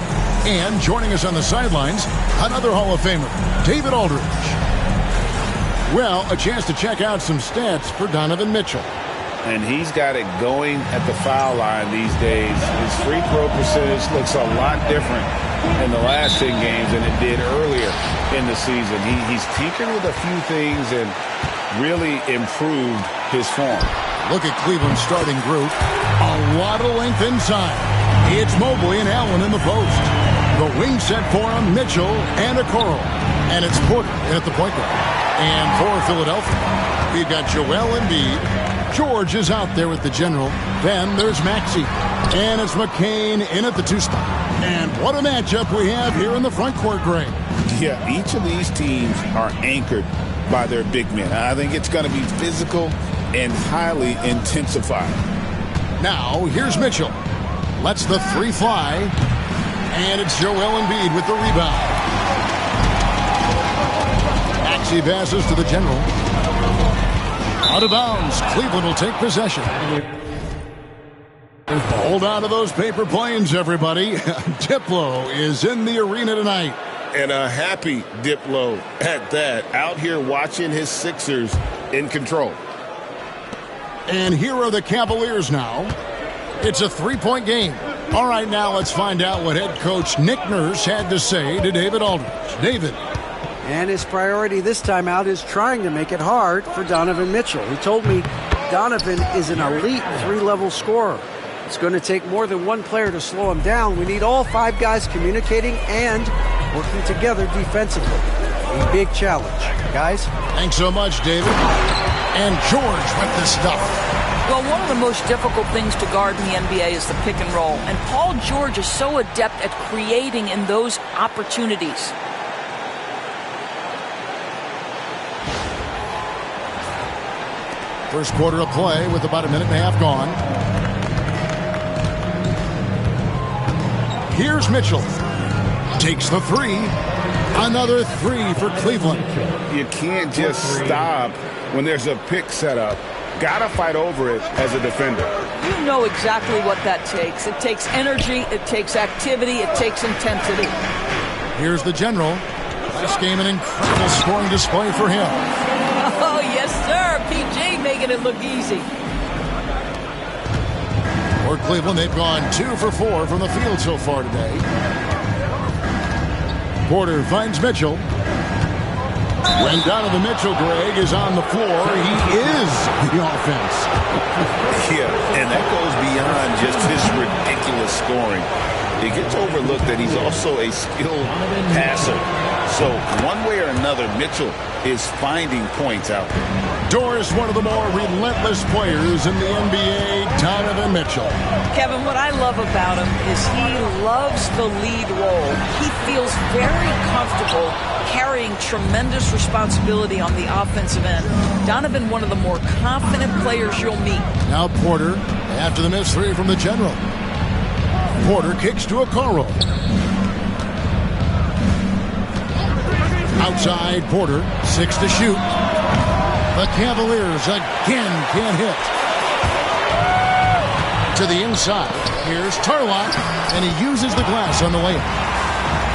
And joining us on the sidelines, another Hall of Famer, David Aldridge. Well, a chance to check out some stats for Donovan Mitchell. And he's got it going at the foul line these days. His free throw percentage looks a lot different in the last 10 games than it did earlier in the season. He's tinkered with a few things and really improved his form. Look at Cleveland's starting group. A lot of length inside. It's Mobley and Allen in the post. The wing set for him, Mitchell and Okoro. And it's Porter at the point guard. And for Philadelphia, we've got Joel Embiid, George is out there with the general. Then there's Maxey. And it's McCain in at the 2 spot. And what a matchup we have here in the front court, Greg. Yeah, each of these teams are anchored by their big men. I think it's going to be physical and highly intensified. Now, here's Mitchell. Lets the 3 fly. And it's Joel Embiid with the rebound. Maxey passes to the general. Out of bounds. Cleveland will take possession. Hold on to those paper planes, everybody. Diplo is in the arena tonight. And a happy Diplo at that. Out here watching his Sixers in control. And here are the Cavaliers now. It's a 3-point game. All right, now let's find out what head coach Nick Nurse had to say to David Aldridge. David. And his priority this time out is trying to make it hard for Donovan Mitchell. He told me Donovan is an elite 3-level scorer. It's going to take more than one player to slow him down. We need all 5 guys communicating and working together defensively. A big challenge. Guys? Thanks so much, David. And George with the stuff. Well, one of the most difficult things to guard in the NBA is the pick and roll. And Paul George is so adept at creating in those opportunities. First quarter of play with about a minute and a half gone. Here's Mitchell. Takes the 3. Another 3 for Cleveland. You can't just stop when there's a pick set up. Gotta fight over it as a defender. You know exactly what that takes. It takes energy, it takes activity, it takes intensity. Here's the general. This game an incredible scoring display for him. Oh, yes, sir. PG making it look easy. For Cleveland, they've gone 2 for 4 from the field so far today. Porter finds Mitchell. When Donovan Mitchell, Greg, is on the floor, he is the offense. Yeah, and that goes beyond just his ridiculous scoring. It gets overlooked that he's also a skilled passer. So one way or another, Mitchell is finding points out there. Doris, one of the more relentless players in the NBA, Donovan Mitchell. Kevin, what I love about him is he loves the lead role. He feels very comfortable carrying tremendous responsibility on the offensive end. Donovan, one of the more confident players you'll meet. Now Porter, after the missed 3 from the general. Porter kicks to Okoro. Outside, Porter, 6 to shoot. The Cavaliers again can't hit. To the inside, here's Tarlock, and he uses the glass on the layup.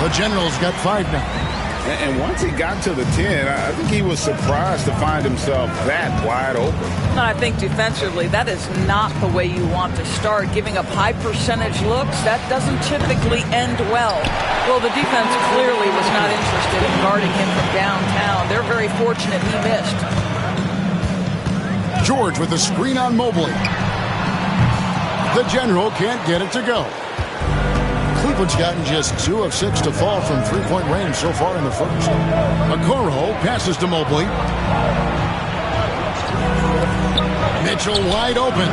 The General's got 5 now. And once he got to the 10, I think he was surprised to find himself that wide open. And I think defensively, that is not the way you want to start. Giving up high percentage looks, that doesn't typically end well. Well, the defense clearly was not interested in guarding him from downtown. They're very fortunate he missed. George with the screen on Mobley. The General can't get it to go. Cleveland's gotten just 2 of 6 to fall from 3-point range so far in the first. Okoro passes to Mobley. Mitchell wide open.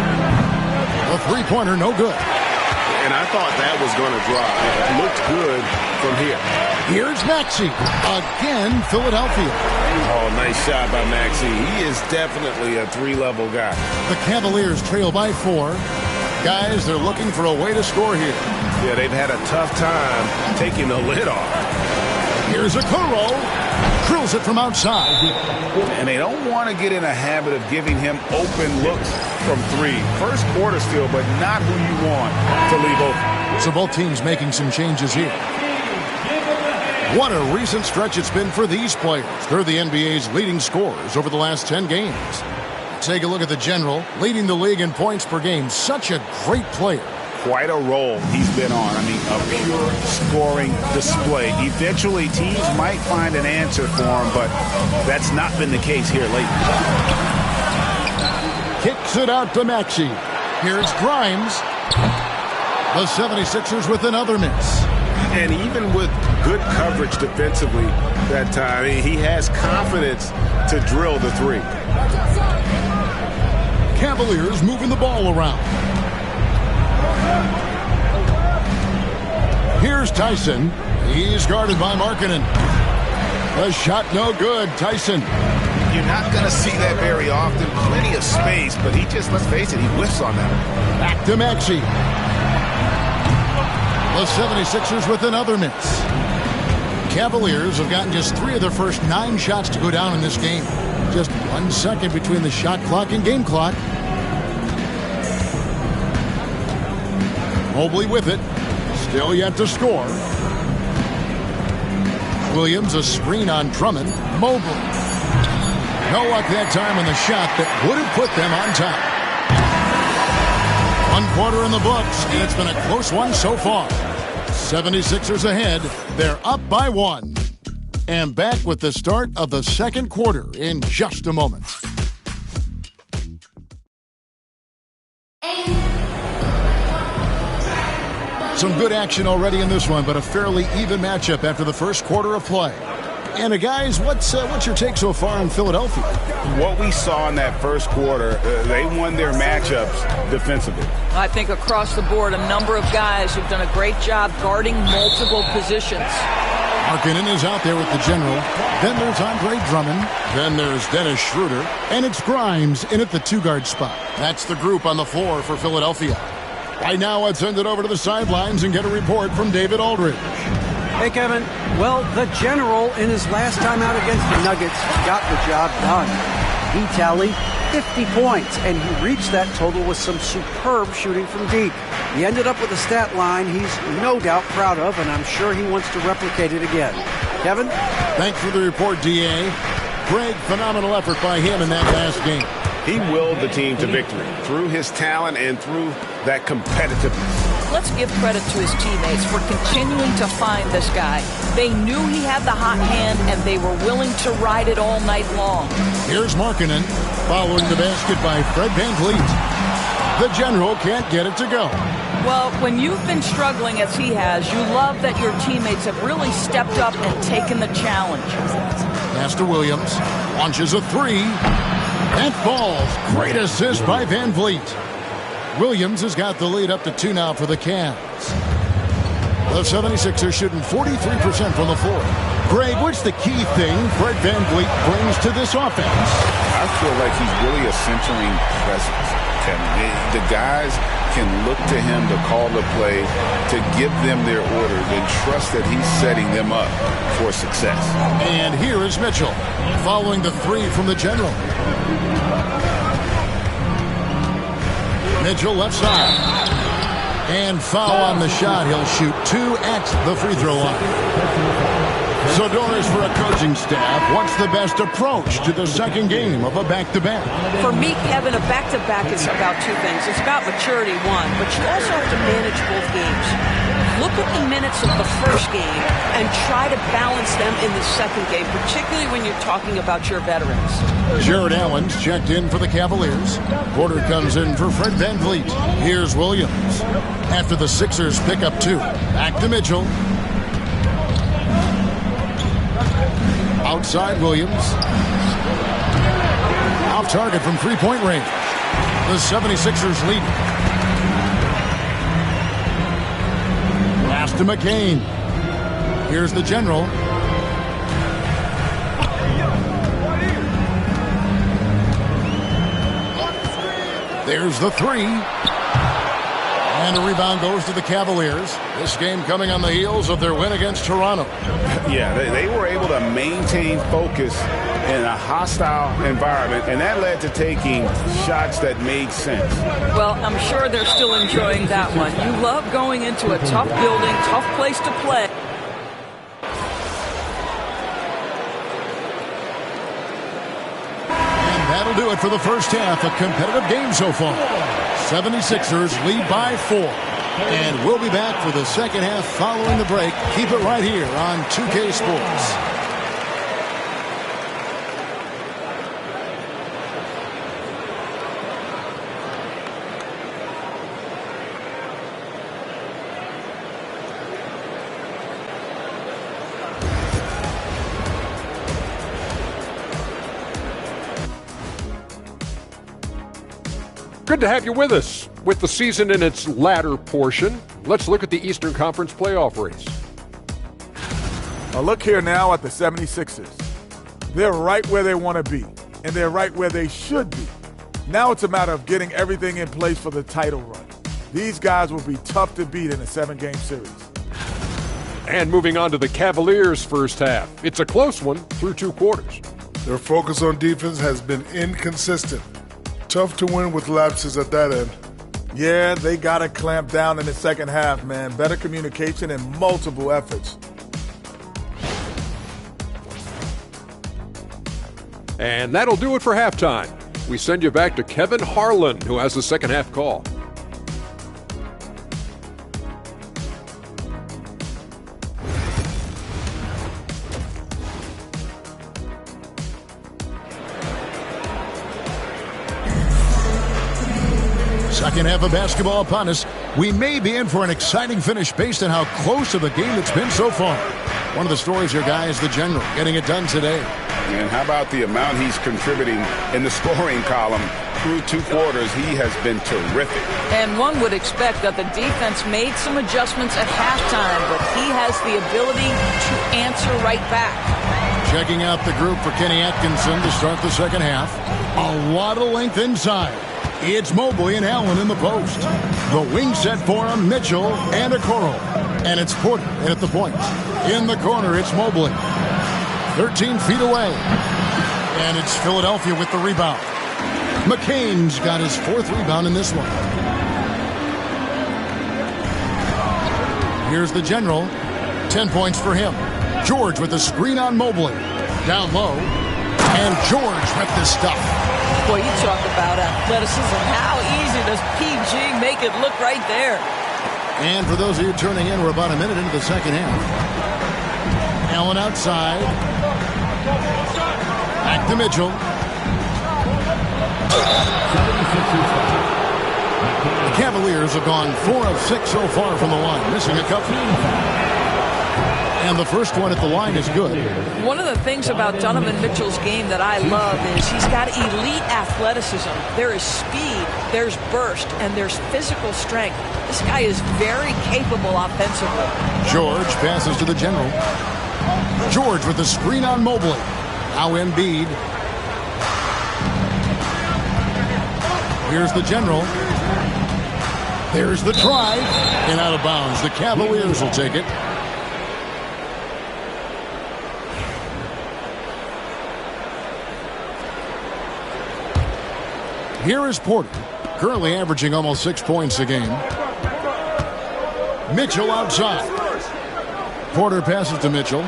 The 3-pointer no good. And I thought that was going to drop. It looked good from here. Here's Maxey. Again, Philadelphia. Oh, nice shot by Maxey. He is definitely a 3-level guy. The Cavaliers trail by 4. Guys, they're looking for a way to score here. Yeah, they've had a tough time taking the lid off. Here's Okoro. Drills it from outside. And they don't want to get in a habit of giving him open looks from 3. First quarter still, but not who you want to leave open. So both teams making some changes here. What a recent stretch it's been for these players. They're the NBA's leading scorers over the last 10 games. Take a look at the General, leading the league in points per game. Such a great player. Quite a role he's been on. I mean, a pure scoring display. Eventually, teams might find an answer for him, but that's not been the case here lately. Kicks it out to Maxey. Here's Grimes. The 76ers with another miss. And even with good coverage defensively that time, he has confidence to drill the 3. Cavaliers moving the ball around. Here's Tyson. He's guarded by Markkanen. The shot no good. Tyson. You're not going to see that very often. Plenty of space, but he just, let's face it, he whiffs on that. Back to Maxey. The 76ers with another miss. Cavaliers have gotten just 3 of their first 9 shots to go down in this game. Just 1 second between the shot clock and game clock. Mobley with it. Still yet to score. Williams a screen on Drummond. Mobley. No luck that time on the shot that would have put them on top. 1 quarter in the books, and it's been a close one so far. 76ers ahead. They're up by 1. And back with the start of the second quarter in just a moment. Some good action already in this one, but a fairly even matchup after the first quarter of play. And guys, what's your take so far on Philadelphia? What we saw in that first quarter, they won their matchups defensively. I think across the board, a number of guys who've done a great job guarding multiple positions. Markkanen is out there with the general. Then there's Andre Drummond. Then there's Dennis Schroeder. And it's Grimes in at the 2-guard spot. That's the group on the floor for Philadelphia. Right now, let's send it over to the sidelines and get a report from David Aldridge. Hey, Kevin. Well, the general in his last time out against the Nuggets got the job done. He tallied 50 points, and he reached that total with some superb shooting from deep. He ended up with a stat line he's no doubt proud of, and I'm sure he wants to replicate it again. Kevin? Thanks for the report, D.A. Greg, phenomenal effort by him in that last game. He willed the team to victory through his talent and through that competitiveness. Let's give credit to his teammates for continuing to find this guy. They knew he had the hot hand, and they were willing to ride it all night long. Here's Markkanen, following the basket by Fred VanVleet. The general can't get it to go. Well, when you've been struggling as he has, you love that your teammates have really stepped up and taken the challenge. Pass to Williams. Launches a 3. That falls. Great assist by VanVleet. Williams has got the lead up to 2 now for the Cavs. The 76ers shooting 43% from the floor. Greg, what's the key thing Fred VanVleet brings to this offense? I feel like he's really a centering presence, Kevin. The guys can look to him to call the play, to give them their orders, and trust that he's setting them up for success. And here is Mitchell, following the 3 from the general. Mitchell left side. And foul on the shot. He'll shoot 2 at the free throw line. So, Doris, for a coaching staff, what's the best approach to the second game of a back-to-back? For me, Kevin, a back-to-back is about 2 things. It's about maturity, 1, but you also have to manage both games. Look at the minutes of the first game and try to balance them in the second game, particularly when you're talking about your veterans. Jared Allen's checked in for the Cavaliers. Porter comes in for Fred VanVleet. Here's Williams. After the Sixers pick up 2. Back to Mitchell. Outside Williams. Off target from 3-point range. The 76ers lead. Pass to McCain. Here's the general. There's the 3. And a rebound goes to the Cavaliers. This game coming on the heels of their win against Toronto. Yeah, they were able to maintain focus in a hostile environment, and that led to taking shots that made sense. Well, I'm sure they're still enjoying that one. You love going into a tough building, tough place to play. And that'll do it for the first half. A competitive game so far. 76ers lead by 4. And we'll be back for the second half following the break. Keep it right here on 2K Sports. Good to have you with us. With the season in its latter portion, let's look at the Eastern Conference playoff race. A look here now at the 76ers. They're right where they want to be, and they're right where they should be. Now it's a matter of getting everything in place for the title run. These guys will be tough to beat in a 7-game series. And moving on to the Cavaliers' first half. It's a close one through 2 quarters. Their focus on defense has been inconsistent. Tough to win with lapses at that end. Yeah, they got to clamp down in the second half, man. Better communication and multiple efforts. And that'll do it for halftime. We send you back to Kevin Harlan, who has the second half call. Second half of basketball upon us. We may be in for an exciting finish based on how close of a game it's been so far. One of the stories here, guys, the General, getting it done today. And how about the amount he's contributing in the scoring column through 2 quarters? He has been terrific. And one would expect that the defense made some adjustments at halftime, but he has the ability to answer right back. Checking out the group for Kenny Atkinson to start the second half. A lot of length inside. It's Mobley and Allen in the post. The wing set for him, Mitchell and Okoro. And it's Porter at the point. In the corner, it's Mobley. 13 feet away. And it's Philadelphia with the rebound. McCain's got his 4th rebound in this one. Here's the General. 10 points for him. George with the screen on Mobley. Down low. And George with the stuff. Boy, you talk about athleticism. How easy does PG make it look right there? And for those of you turning in, we're about a minute into the second half. Allen outside. Back to Mitchell. The Cavaliers have gone 4 of 6 so far from the line, missing a couple. And the first one at the line is good. One of the things about Donovan Mitchell's game that I love is he's got elite athleticism. There is speed, there's burst, and there's physical strength. This guy is very capable offensively. George passes to the General. George with the screen on Mobley. Now Embiid. Here's the General. There's the drive. And out of bounds. The Cavaliers will take it. Here is Porter, currently averaging almost 6 points a game. Mitchell outside. Porter passes to Mitchell.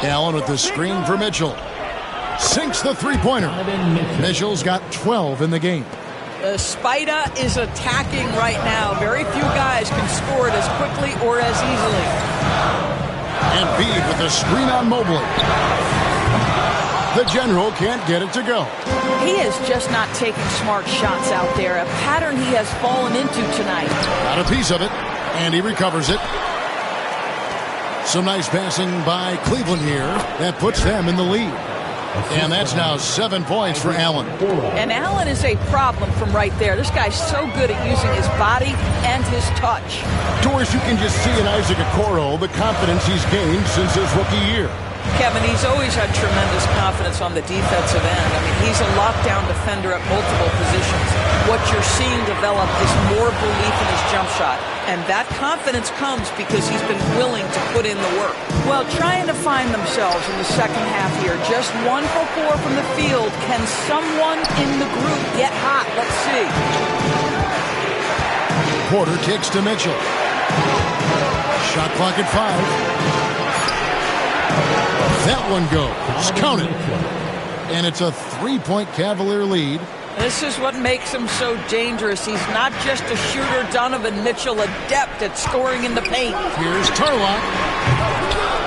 Allen with the screen for Mitchell. Sinks the three-pointer. Mitchell's got 12 in the game. The Spider is attacking right now. Very few guys can score it as quickly or as easily. Embiid with the screen on Mobley. The General can't get it to go. He is just not taking smart shots out there, a pattern he has fallen into tonight. Got a piece of it, and he recovers it. Some nice passing by Cleveland here. That puts them in the lead. And that's now 7 points for Allen. And Allen is a problem from right there. This guy's so good at using his body and his touch. Doris, you can just see in Isaac Okoro the confidence he's gained since his rookie year. Kevin, he's always had tremendous confidence on the defensive end. I mean, he's a lockdown defender at multiple positions. What you're seeing develop is more belief in his jump shot. And that confidence comes because he's been willing to put in the work. Well, trying to find themselves in the second half here. Just 1 for 4 from the field. Can someone in the group get hot? Let's see. Porter kicks to Mitchell. Shot clock at 5. That one goes. Count it. And it's a 3-point Cavalier lead. This is what makes him so dangerous. He's not just a shooter. Donovan Mitchell, adept at scoring in the paint. Here's Turlock.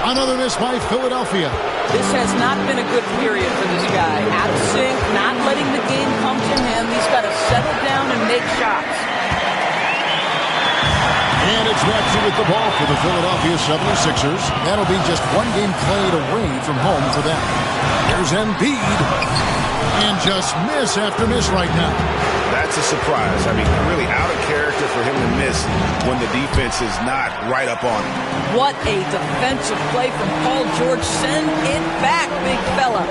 Another miss by Philadelphia. This has not been a good period for this guy. Out of sync, not letting the game come to him. He's got to settle down and make shots. And it's Maxey with the ball for the Philadelphia 76ers. That'll be just one game played away from home for them. Here's Embiid. And just miss after miss right now. That's a surprise. I mean, really out of character for him to miss when the defense is not right up on him. What a defensive play from Paul George. Send it back, big fella.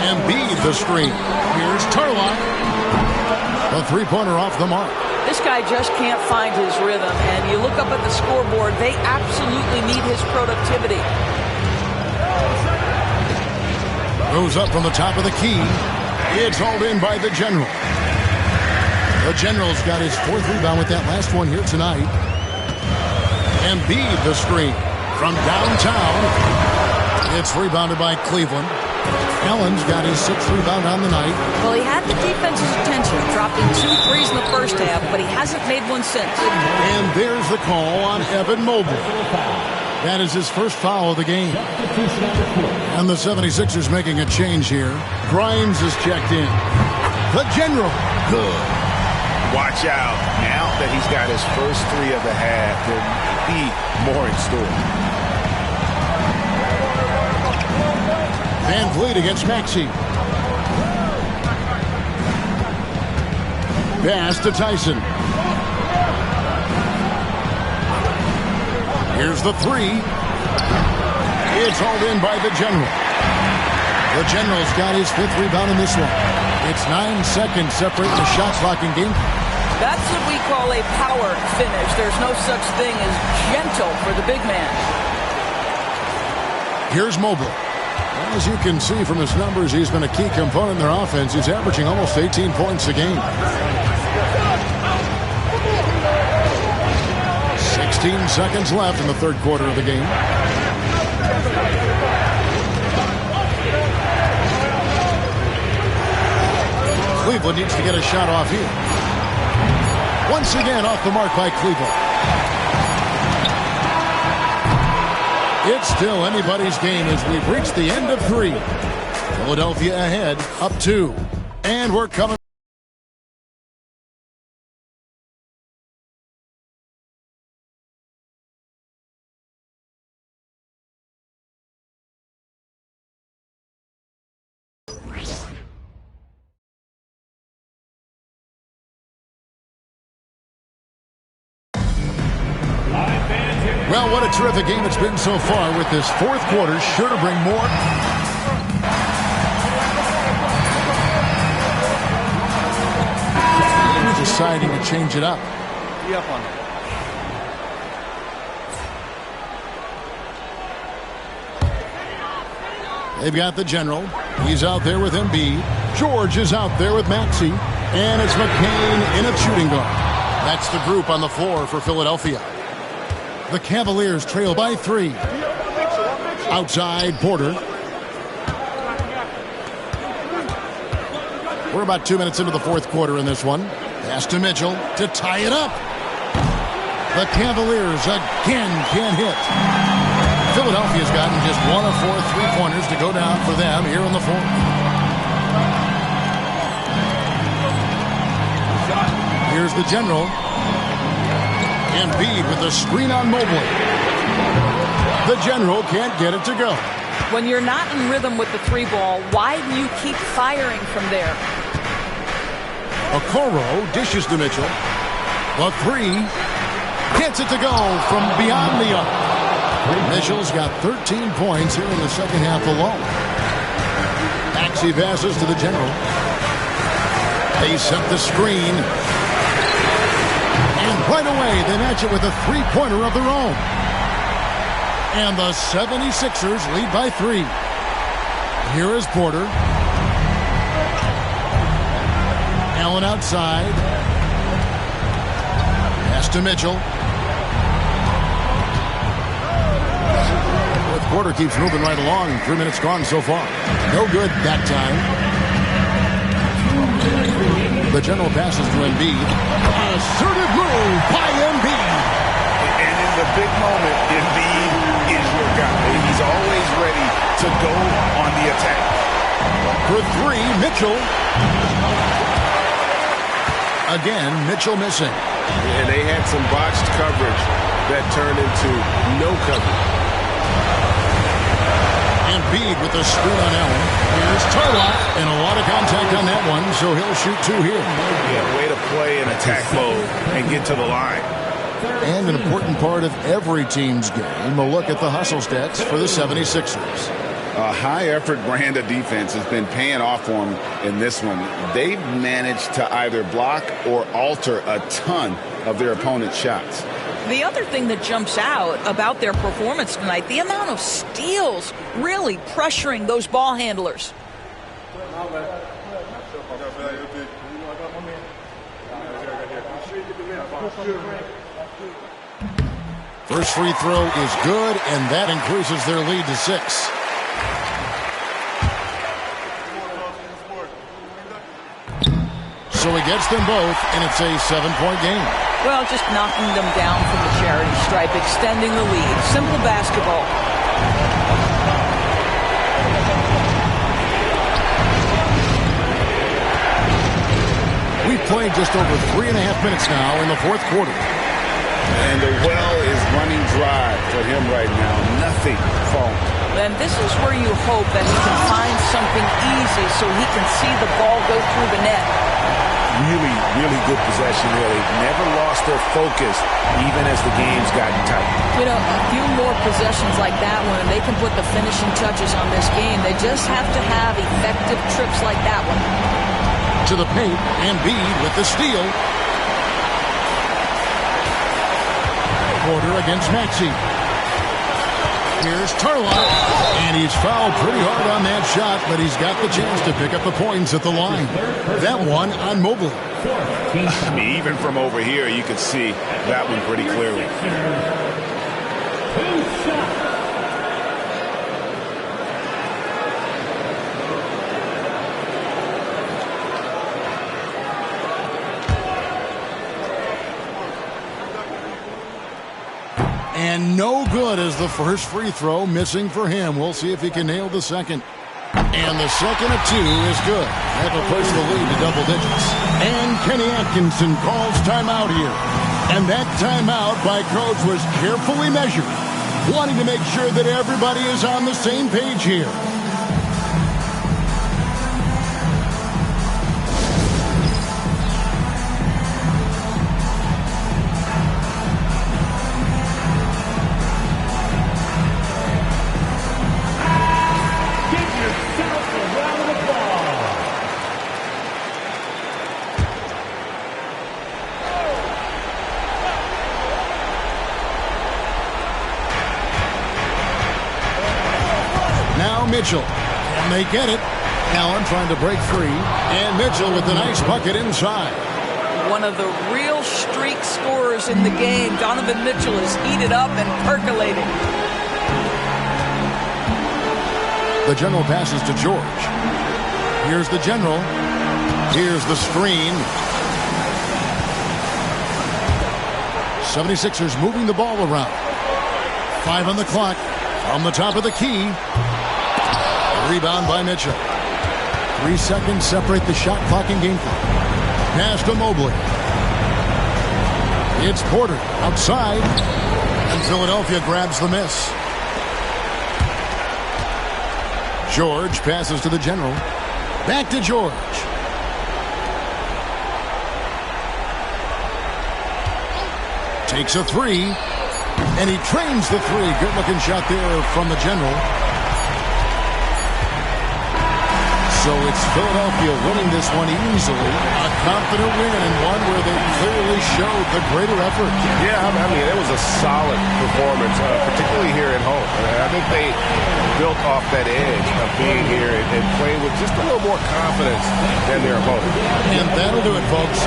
Embiid the screen. Here's Tarlock. A three-pointer off the mark. This guy just can't find his rhythm, and you look up at the scoreboard, they absolutely need his productivity. Goes up from the top of the key. It's hauled in by the General. The General's got his fourth rebound with that last one here tonight. Embiid the screen from downtown. It's rebounded by Cleveland. Allen's got his sixth rebound on the night. Well, he had the defense's attention, dropping 2 threes in the first half, but he hasn't made one since. And there's the call on Evan Mobley. That is his first foul of the game. And the 76ers making a change here. Grimes is checked in. The General. Good. Watch out. Now that he's got his first three of the half, there'll be more in store. Van Vliet against Maxey. Pass to Tyson. Here's the three. It's hauled in by the General. The General's got his fifth rebound in this one. It's 9 seconds separating the shot clock and game. That's what we call a power finish. There's no such thing as gentle for the big man. Here's Mobley. As you can see from his numbers, he's been a key component in their offense. He's averaging almost 18 points a game. 16 seconds left in the third quarter of the game. Cleveland needs to get a shot off here. Once again off the mark by Cleveland. It's still anybody's game as we've reached the end of 3. Philadelphia ahead, up 2. And we're coming. Well, what a terrific game it's been so far with this fourth quarter. Sure to bring more. Deciding to change it up. Be up on it. They've got the General. He's out there with Embiid. George is out there with Maxey. And it's McCain in a shooting guard. That's the group on the floor for Philadelphia. The Cavaliers trail by 3. Outside, Porter. We're about 2 minutes into the fourth quarter in this one. Pass to Mitchell to tie it up. The Cavaliers again can't hit. Philadelphia's gotten just 1 of 4 three-pointers to go down for them here in the fourth. Here's the General. Embiid with the screen on Mobley. The General can't get it to go. When you're not in rhythm with the 3-ball, why do you keep firing from there? Okoro dishes to Mitchell. The 3 gets it to go from beyond the arc. Mitchell's got 13 points here in the second half alone. Maxey passes to the General. They set the screen. And right away, they match it with a three-pointer of their own. And the 76ers lead by 3. Here is Porter. Allen outside. Pass to Mitchell. Porter keeps moving right along. 3 minutes gone so far. No good that time. The General passes to Embiid. Assertive move by Embiid. And in the big moment, Embiid is your guy. He's always ready to go on the attack. For 3, Mitchell. Again, Mitchell missing. And they had some botched coverage that turned into no coverage. Embiid with the screen on Allen. Here's Tarlock, and a lot of contact on that one, so he'll shoot 2 here. Yeah, way to play in attack mode and get to the line. And an important part of every team's game, a look at the hustle stats for the 76ers. A high-effort brand of defense has been paying off for them in this one. They've managed to either block or alter a ton of their opponent's shots. The other thing that jumps out about their performance tonight, the amount of steals really pressuring those ball handlers. First free throw is good, and that increases their lead to 6. So he gets them both, and it's a 7-point game. Well, just knocking them down from the charity stripe, extending the lead. Simple basketball. We've played just over 3.5 minutes now in the fourth quarter. And the well is running dry for him right now. Nothing falling. And this is where you hope that he can find something easy so he can see the ball go through the net. Really, really good possession there. They've never lost their focus, even as the game's gotten tight. You know, a few more possessions like that one, and they can put the finishing touches on this game. They just have to have effective trips like that one. To the paint, Embiid with the steal. Porter against Maxey. Here's Tarlock, and he's fouled pretty hard on that shot, but he's got the chance to pick up the points at the line. That one on Mobley. I mean, even from over here, you can see that one pretty clearly. And no good as the first free throw, missing for him. We'll see if he can nail the second. And the second of 2 is good. That'll push the lead to double digits. And Kenny Atkinson calls timeout here. And that timeout by Coach was carefully measured, wanting to make sure that everybody is on the same page here. Mitchell, and they get it. Allen trying to break free, and Mitchell with the nice bucket inside. One of the real streak scorers in the game. Donovan Mitchell is heated up and percolating. The general passes to George. Here's the general. Here's the screen. 76ers moving the ball around. 5 on the clock. From the top of the key. Rebound by Mitchell. 3 seconds separate the shot clock and game clock. Pass to Mobley. It's Porter outside. And Philadelphia grabs the miss. George passes to the general. Back to George. Takes a 3. And he trains the 3. Good looking shot there from the general. So it's Philadelphia winning this one easily. A confident win and one where they clearly showed the greater effort. Yeah, I mean, it was a solid performance, particularly here at home. I think they built off that edge of being here and playing with just a little more confidence than their opponent. And that'll do it, folks.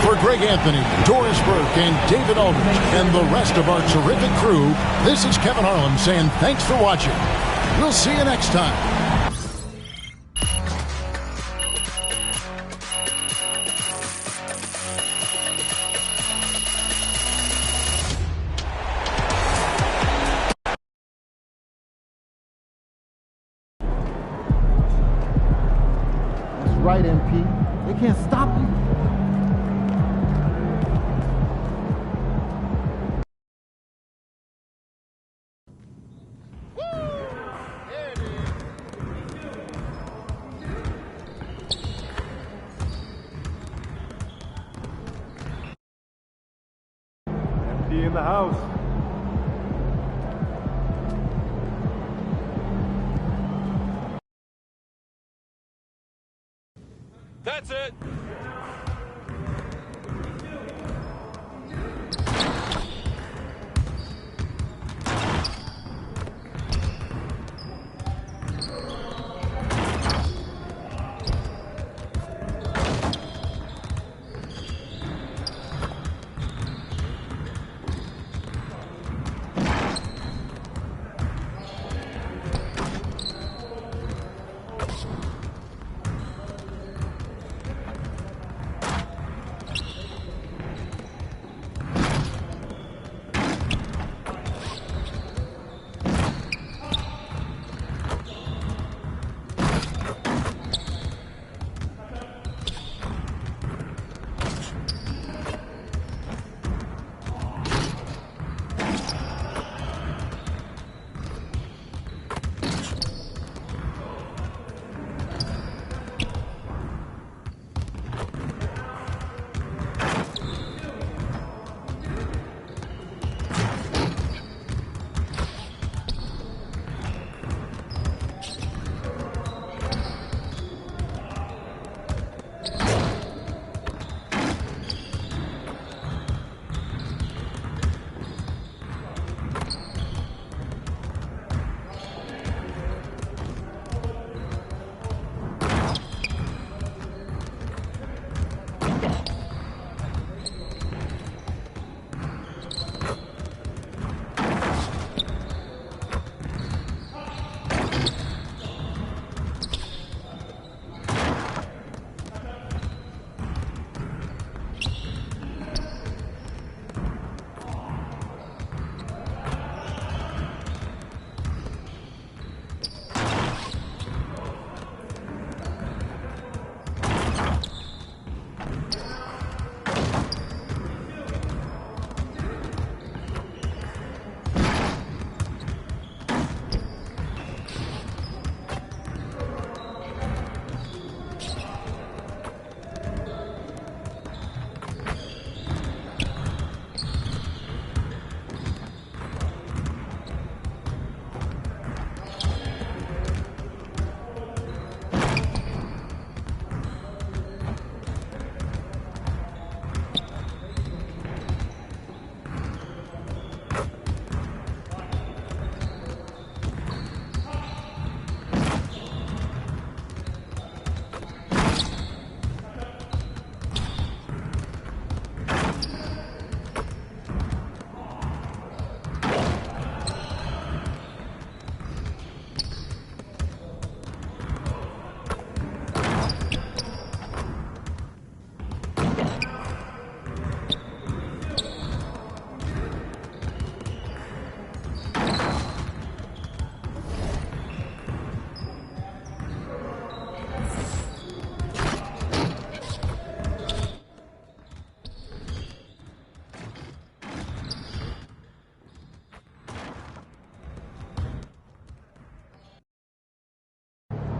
For Greg Anthony, Doris Burke, and David Aldridge, and the rest of our terrific crew, this is Kevin Harlan saying thanks for watching. We'll see you next time. Right, MP. They can't stop you. He in the house. That's it.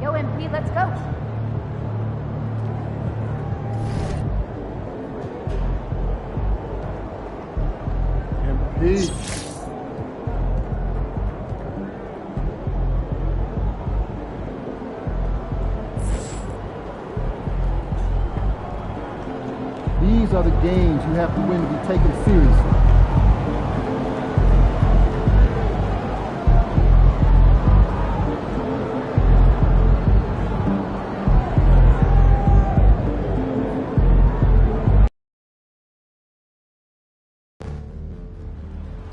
Yo, MP, let's go. MP. These are the games you have to win to be taken seriously.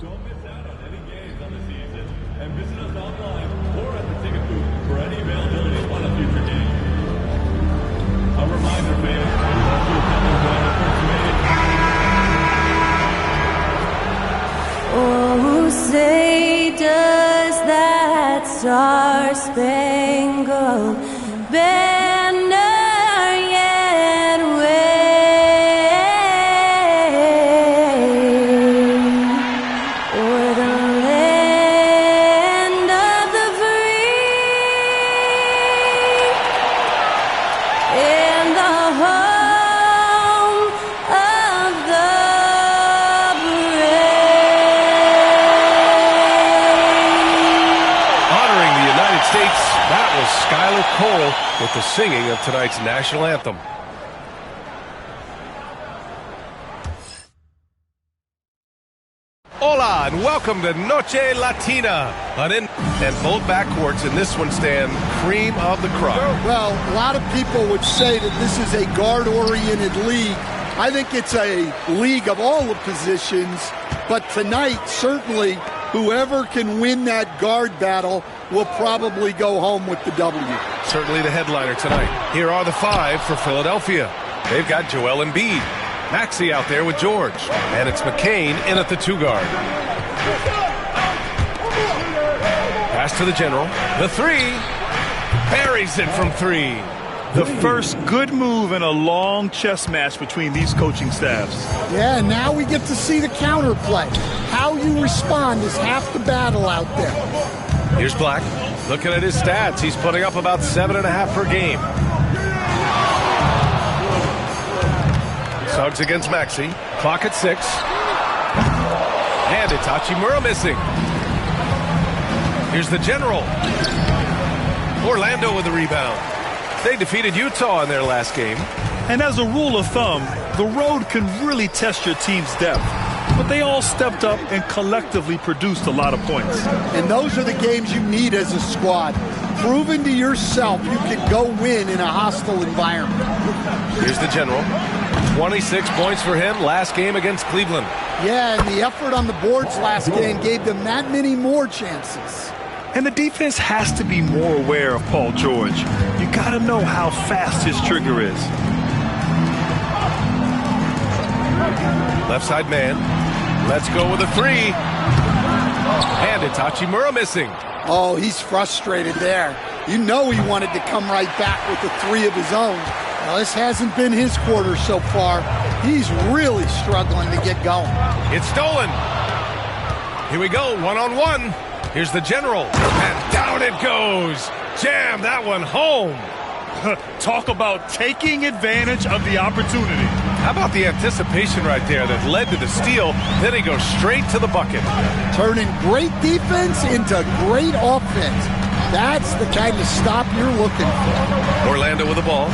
Don't miss out on any games on the season and visit us online or at the ticket booth for any availability on a future game. A reminder, fans, we hope you come and join us for Oh, say does that star-spangled banner yet wave o'er the land of the free and the home of the brave? Cole with the singing of tonight's national anthem. Hola and welcome to Noche Latina. And both backcourts in this one stand cream of the crop. Well, a lot of people would say that this is a guard-oriented league. I think it's a league of all the positions, but tonight, certainly, whoever can win that guard battle will probably go home with the W. Certainly the headliner tonight. Here are the 5 for Philadelphia. They've got Joel Embiid. Maxey out there with George. And it's McCain in at the 2 guard. Pass to the general. The 3. Buries it from 3. The first good move in a long chess match between these coaching staffs. Yeah, now we get to see the counterplay. How you respond is half the battle out there. Here's Black. Looking at his stats, he's putting up about 7.5 per game. Suggs against Maxey. Clock at 6. And it's Hachimura missing. Here's the general. Orlando with the rebound. They defeated Utah in their last game. And as a rule of thumb, the road can really test your team's depth. But they all stepped up and collectively produced a lot of points. And those are the games you need as a squad. Proving to yourself you can go win in a hostile environment. Here's the general. 26 points for him last game against Cleveland. Yeah, and the effort on the boards last game gave them that many more chances. And the defense has to be more aware of Paul George. You got to know how fast his trigger is. Left side man. Let's go with a 3. And it's Hachimura missing. Oh, he's frustrated there. You know he wanted to come right back with the 3 of his own. Now, this hasn't been his quarter so far. He's really struggling to get going. It's stolen. Here we go, one-on-one. Here's the general. And down it goes. Jam that one home. Talk about taking advantage of the opportunity. How about the anticipation right there that led to the steal? Then he goes straight to the bucket. Turning great defense into great offense. That's the kind of stop you're looking for. Orlando with the ball.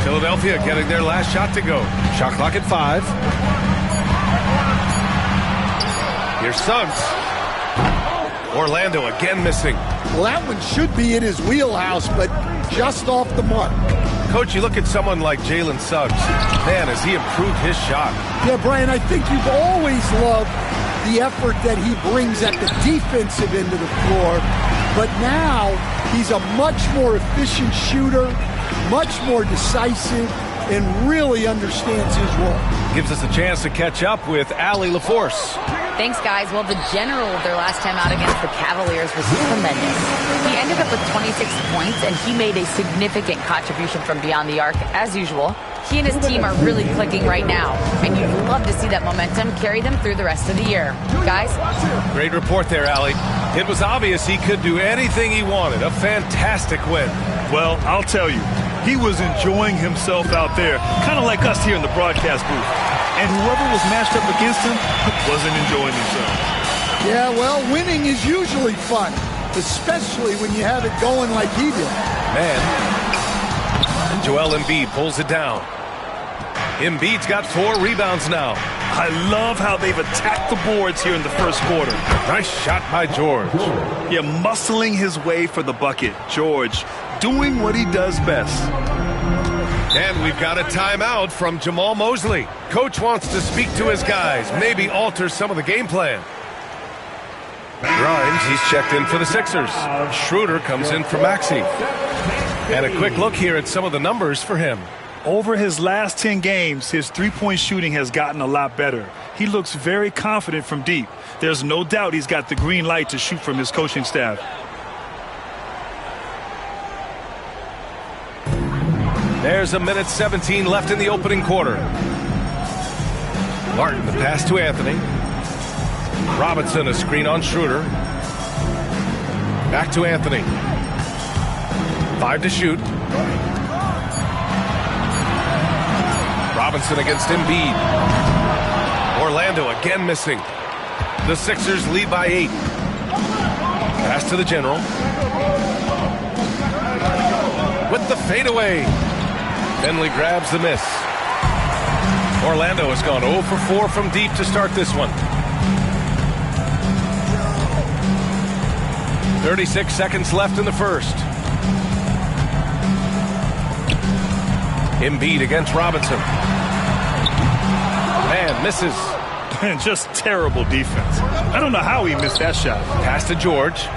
Philadelphia getting their last shot to go. Shot clock at 5. Here's Suggs. Orlando again missing. Well, that one should be in his wheelhouse, but just off the mark. Coach, you look at someone like Jalen Suggs. Man, has he improved his shot. Yeah, Brian, I think you've always loved the effort that he brings at the defensive end of the floor. But now he's a much more efficient shooter, much more decisive, and really understands his role. Gives us a chance to catch up with Allie LaForce. Thanks, guys. Well, the general, their last time out against the Cavaliers, was tremendous. He ended up with 26 points, and he made a significant contribution from beyond the arc, as usual. He and his team are really clicking right now, and you'd love to see that momentum carry them through the rest of the year. Guys? Great report there, Allie. It was obvious he could do anything he wanted. A fantastic win. Well, I'll tell you, he was enjoying himself out there, kind of like us here in the broadcast booth. And whoever was matched up against him wasn't enjoying themselves. Yeah, well, winning is usually fun, especially when you have it going like he did. Man. And Joel Embiid pulls it down. Embiid's got 4 rebounds now. I love how they've attacked the boards here in the first quarter. Nice shot by George. Yeah, muscling his way for the bucket. George doing what he does best. And we've got a timeout from Jamal Mosley. Coach wants to speak to his guys, maybe alter some of the game plan. Grimes, he's checked in for the Sixers. Schroeder comes in for Maxey. And a quick look here at some of the numbers for him. Over his last 10 games, his three-point shooting has gotten a lot better. He looks very confident from deep. There's no doubt he's got the green light to shoot from his coaching staff. There's 1:17 left in the opening quarter. Martin, the pass to Anthony. Robinson, a screen on Schroeder. Back to Anthony. 5 to shoot. Robinson against Embiid. Orlando again missing. The Sixers lead by 8. Pass to the general. With the fadeaway. Finley grabs the miss. Orlando has gone 0 for 4 from deep to start this one. 36 seconds left in the first. Embiid against Robinson. Man, misses. Just terrible defense. I don't know how he missed that shot. Pass to George.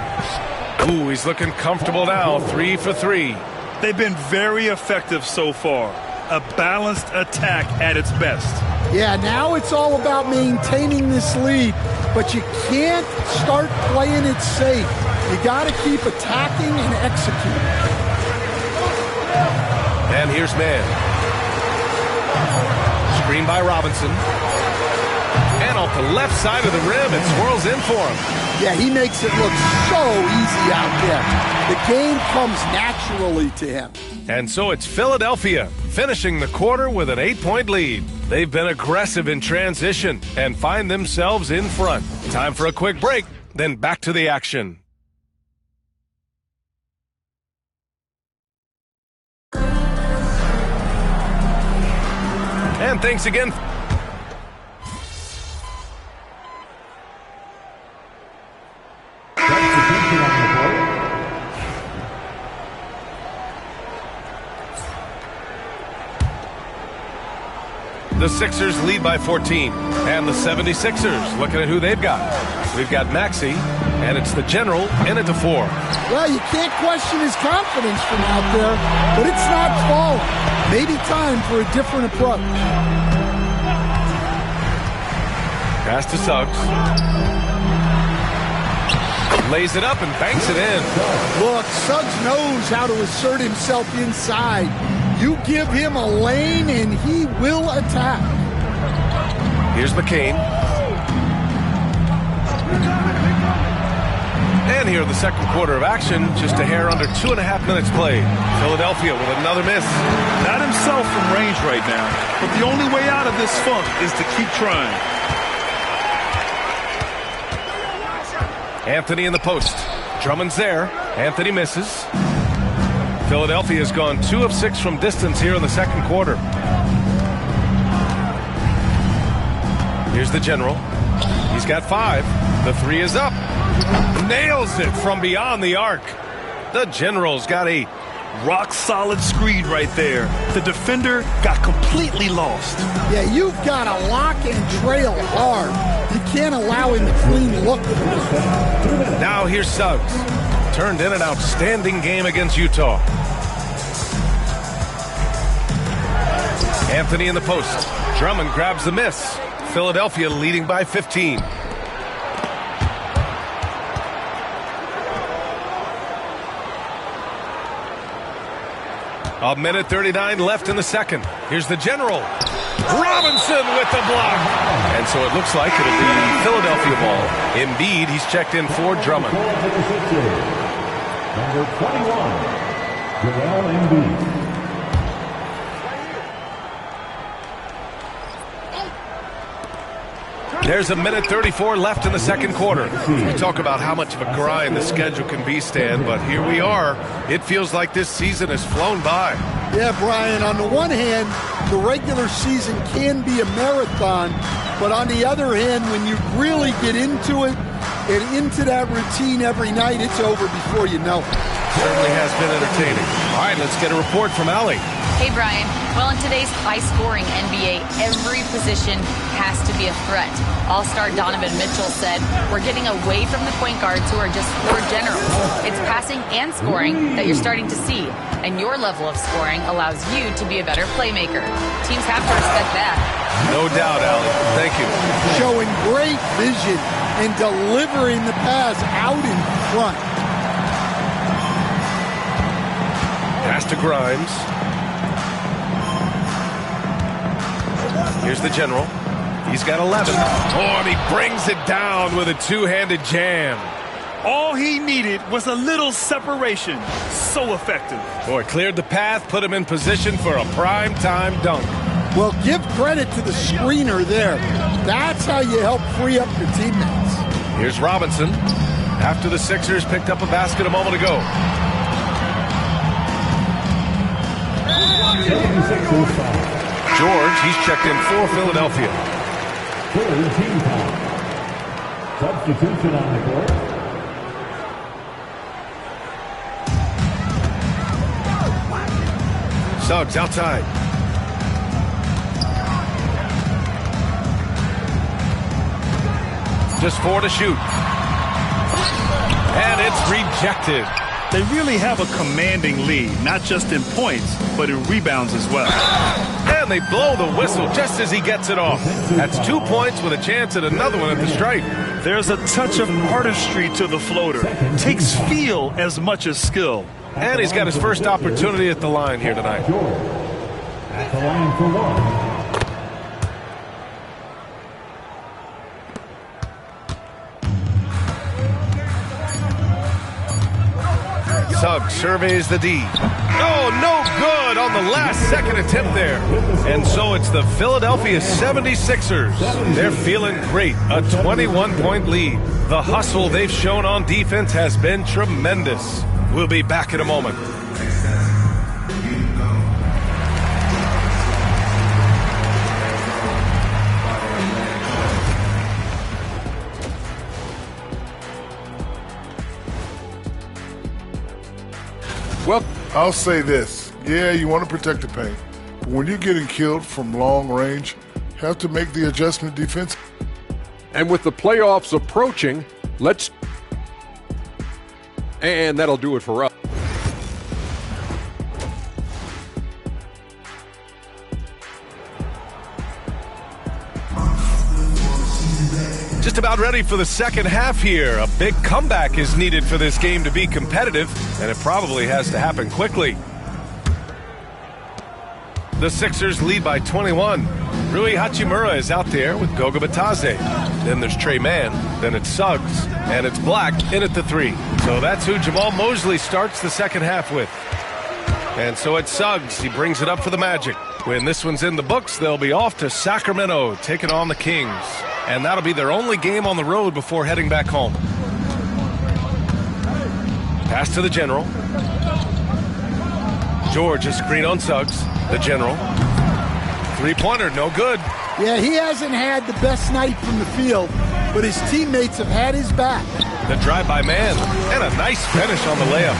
Ooh, he's looking comfortable now. 3 for 3. They've been very effective so far. A balanced attack at its best. Yeah, now it's all about maintaining this lead, but you can't start playing it safe. You got to keep attacking and executing. And here's Mann. Screen by Robinson. And off the left side of the rim, it swirls in for him. Yeah, he makes it look so easy out there. The game comes naturally to him. And so it's Philadelphia finishing the quarter with an 8-point lead. They've been aggressive in transition and find themselves in front. Time for a quick break, then back to the action. And thanks again. The Sixers lead by 14. And the 76ers looking at who they've got. We've got Maxey, and it's the General in at the 4. Well, you can't question his confidence from out there, but it's not falling. Maybe time for a different approach. Pass to Suggs. Lays it up and banks it in. Look, Suggs knows how to assert himself inside. You give him a lane and he will attack. Here's McCain. And here in the second quarter of action, just a hair under 2.5 minutes played. Philadelphia with another miss. Not himself from range right now, but the only way out of this funk is to keep trying. Anthony in the post. Drummond's there. Anthony misses. Philadelphia has gone 2 of 6 from distance here in the second quarter. Here's the General. He's got 5. The 3 is up. Nails it from beyond the arc. The General's got 8. Rock solid screen right there. The defender got completely lost. Yeah, you've got to lock and trail hard. You can't allow him to clean look. Now here's Suggs. Turned in an outstanding game against Utah. Anthony in the post. Drummond grabs the miss. Philadelphia leading by 15. A minute 39 left in the second. Here's the General. Robinson with the block. And so it looks like it'll be Philadelphia ball. Embiid, he's checked in for Drummond. Number 21, Joel Embiid. There's a minute 34 left in the second quarter. We talk about how much of a grind the schedule can be, Stan, but here we are. It feels like this season has flown by. Yeah, Brian, on the one hand, the regular season can be a marathon, but on the other hand, when you really get into it and into that routine every night, it's over before you know it. Certainly has been entertaining. All right, let's get a report from Allie. Hey, Brian. Well, in today's high-scoring NBA, every position has to be a threat. All-star Donovan Mitchell said, "We're getting away from the point guards who are just floor generals. It's passing and scoring that you're starting to see, and your level of scoring allows you to be a better playmaker. Teams have to respect that." No doubt, Allie. Thank you. Showing great vision and delivering the pass out in front. Pass to Grimes. Here's the General. He's got 11. Oh, and he brings it down with a two-handed jam. All he needed was a little separation. So effective. Boy, cleared the path, put him in position for a prime-time dunk. Well, give credit to the screener there. That's how you help free up your teammates. Here's Robinson. After the Sixers picked up a basket a moment ago. George, he's checked in for Philadelphia. Team foul. Substitution on the court. Suggs outside. Just 4 to shoot. And it's rejected. They really have a commanding lead, not just in points, but in rebounds as well. And they blow the whistle just as he gets it off. That's 2 points with a chance at another one at the stripe. There's a touch of artistry to the floater. Takes feel as much as skill. And he's got his first opportunity at the line here tonight. At the line for one. Suggs surveys the D. Oh, no good on the last second attempt there. And so it's the Philadelphia 76ers. They're feeling great. A 21-point lead. The hustle they've shown on defense has been tremendous. We'll be back in a moment. Well, I'll say this. Yeah, you want to protect the paint. But when you're getting killed from long range, you have to make the adjustment defense. And with the playoffs approaching, and that'll do it for us. Just about ready for the second half here. A big comeback is needed for this game to be competitive, and it probably has to happen quickly. The Sixers lead by 21. Rui Hachimura is out there with Goga Bitadze. Then there's Trey Mann, then it's Suggs, and it's Black in at the 3. So that's who Jamal Mosley starts the second half with. And so it's Suggs. He brings it up for the Magic. When this one's in the books, they'll be off to Sacramento, taking on the Kings. And that'll be their only game on the road before heading back home. Pass to the General. George, a screen on Suggs. The General. Three-pointer, no good. Yeah, he hasn't had the best night from the field, but his teammates have had his back. The drive by Mann, and a nice finish on the layup.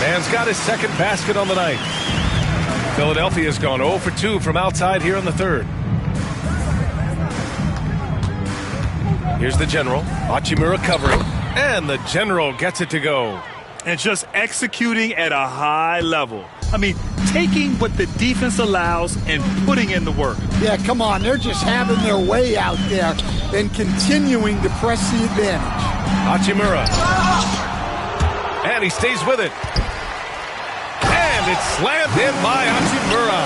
Mann's got his second basket on the night. Philadelphia's gone 0 for 2 from outside here in the third. Here's the General. Hachimura covering. And the General gets it to go. And just executing at a high level. I mean, taking what the defense allows and putting in the work. Yeah, come on. They're just having their way out there and continuing to press the advantage. Hachimura. And he stays with it. And it's slammed in by Hachimura.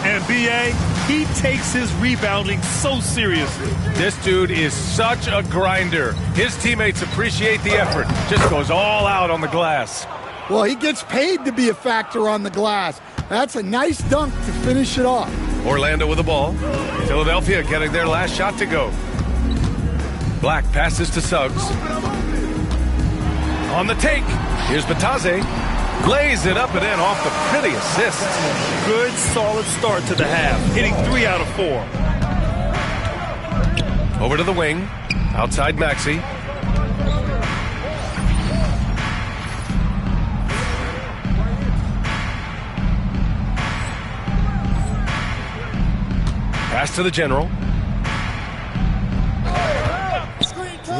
And B.A., he takes his rebounding so seriously. This dude is such a grinder. His teammates appreciate the effort. Just goes all out on the glass. Well, he gets paid to be a factor on the glass. That's a nice dunk to finish it off. Orlando with the ball. Philadelphia getting their last shot to go. Black passes to Suggs. On the take. Here's Bitadze. Lays it up and in off the pretty assist. Good, solid start to the half. Hitting 3 out of 4. Over to the wing. Outside Maxey. Pass to the General.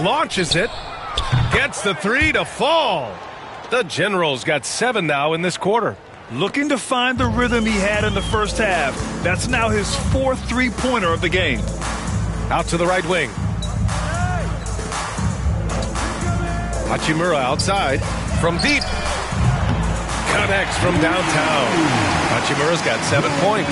Launches it. Gets the 3 to fall. The General's got 7 now in this quarter. Looking to find the rhythm he had in the first half. That's now his 4th three-pointer of the game. Out to the right wing. Hachimura outside. From deep. Connects from downtown. Hachimura's got 7 points.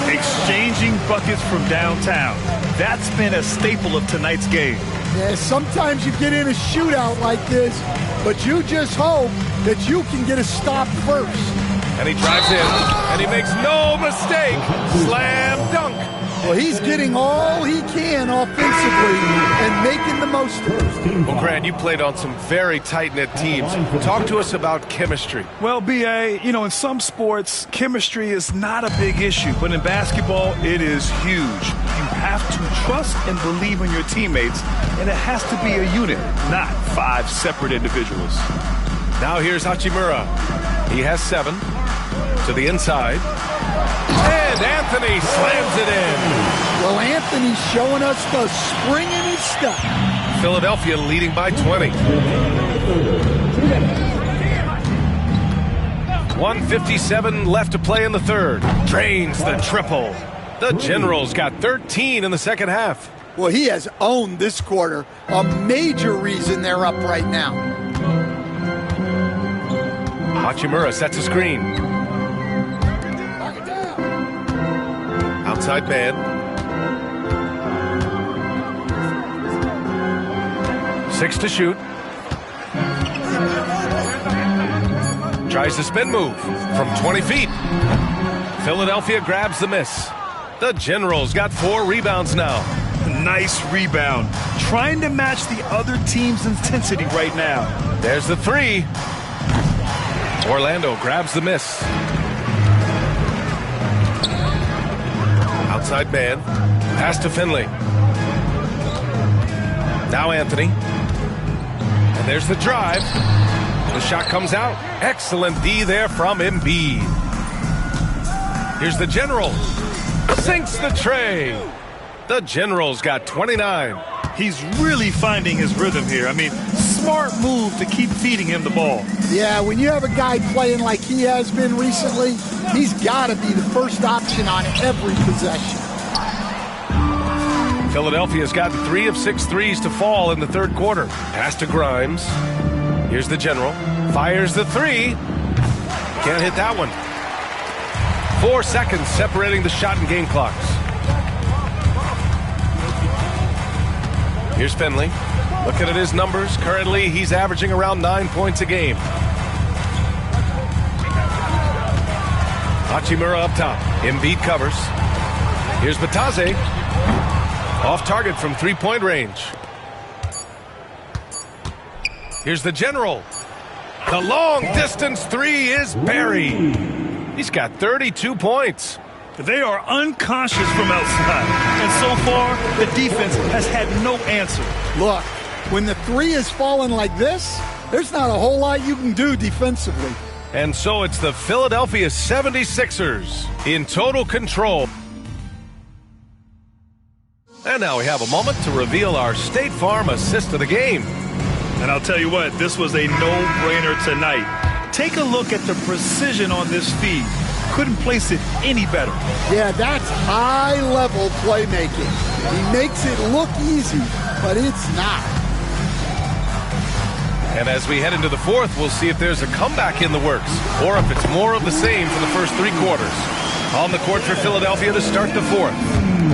Exchanging buckets from downtown. That's been a staple of tonight's game. Yeah, sometimes you get in a shootout like this, but you just hope that you can get a stop first. And he drives in, and he makes no mistake. Slam dunk. Well, he's getting all he can offensively and making the the most of it. Well, Grant, you played on some very tight-knit teams. Talk to us about chemistry. Well, B.A., in some sports, chemistry is not a big issue, but in basketball, it is huge. You have to trust and believe in your teammates, and it has to be a unit, not 5 separate individuals. Now here's Hachimura. He has 7 to the inside. And Anthony slams it in. Well, Anthony's showing us the spring in his step. Philadelphia leading by 20. 1:57 left to play in the third. Drains the triple. The Generals got 13 in the second half. Well, he has owned this quarter. A major reason they're up right now. Hachimura sets a screen. Outside man. 6 to shoot. Tries the spin move from 20 feet. Philadelphia grabs the miss. The Generals got 4 rebounds now. Nice rebound. Trying to match the other team's intensity right now. There's the 3. Orlando grabs the miss. Outside man. Pass to Finley. Now Anthony. And there's the drive. The shot comes out. Excellent D there from Embiid. Here's the General. Sinks the tray. The Generals got 29. He's really finding his rhythm here. Smart move to keep feeding him the ball. Yeah, when you have a guy playing like he has been recently, he's got to be the first option on every possession. Philadelphia's gotten 3 of 6 threes to fall in the third quarter. Pass to Grimes. Here's the General. Fires the 3. Can't hit that one. 4 seconds separating the shot and game clocks. Here's Finley. Looking at his numbers. Currently, he's averaging around 9 points a game. Hachimura up top. Embiid covers. Here's Batase. Off target from 3-point range. Here's the General. The long distance 3 is buried. He's got 32 points. They are unconscious from outside. And so far, the defense has had no answer. Look, when the 3 is falling like this, there's not a whole lot you can do defensively. And so it's the Philadelphia 76ers in total control. And now we have a moment to reveal our State Farm assist of the game. And I'll tell you what, this was a no-brainer tonight. Take a look at the precision on this feed. Couldn't place it any better. Yeah, that's high-level playmaking. He makes it look easy, but it's not. And as we head into the fourth, we'll see if there's a comeback in the works or if it's more of the same for the first 3 quarters. On the court for Philadelphia to start the fourth.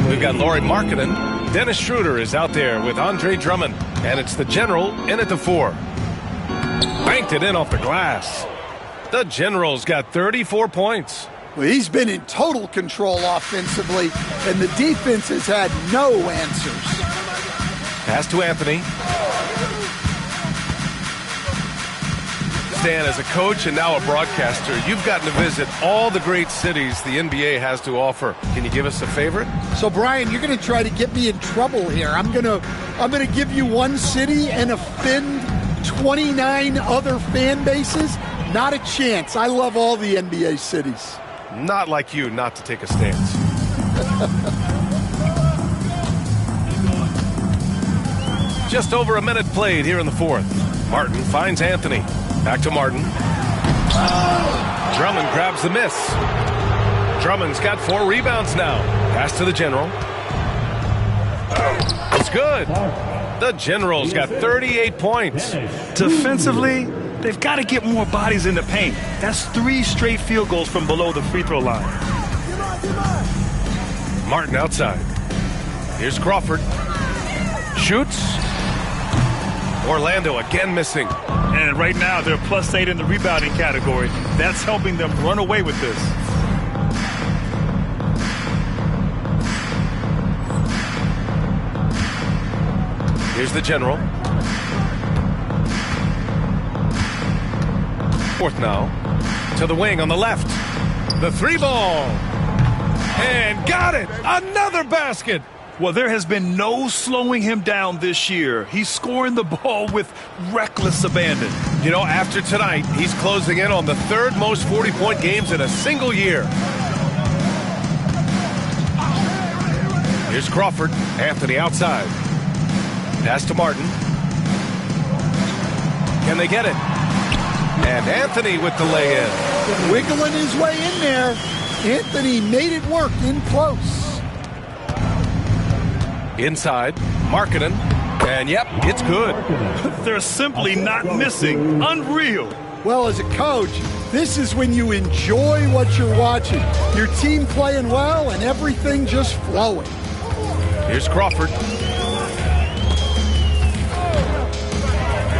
We've got Lauri Markkanen. Dennis Schroeder is out there with Andre Drummond. And it's the General in at the 4. Banked it in off the glass. The General's got 34 points. Well, he's been in total control offensively, and the defense has had no answers. Pass to Anthony. Stan, as a coach and now a broadcaster, you've gotten to visit all the great cities the NBA has to offer. Can you give us a favorite? So, Brian, you're going to try to get me in trouble here. I'm going to give you one city and offend 29 other fan bases. Not a chance. I love all the NBA cities. Not like you not to take a stance. Just over a minute played here in the fourth. Martin finds Anthony. Back to Martin. Drummond grabs the miss. Drummond's got 4 rebounds now. Pass to the General. It's good. The General's got 38 points. Defensively, they've got to get more bodies in the paint. That's 3 straight field goals from below the free throw line. Martin outside. Here's Crawford. Shoots. Orlando again missing. And right now, they're +8 in the rebounding category. That's helping them run away with this. Here's the general. Fourth now. To the wing on the left. The 3-ball. And got it! Another basket! Well, there has been no slowing him down this year. He's scoring the ball with reckless abandon. You know, after tonight, he's closing in on the third most 40-point games in a single year. Here's Crawford. Anthony outside. Pass to Martin. Can they get it? And Anthony with the lay-in. Wiggling his way in there. Anthony made it work in close. Inside, Markkanen, and yep, it's good. They're simply not missing. Unreal. Well, as a coach, this is when you enjoy what you're watching. Your team playing well and everything just flowing. Here's Crawford.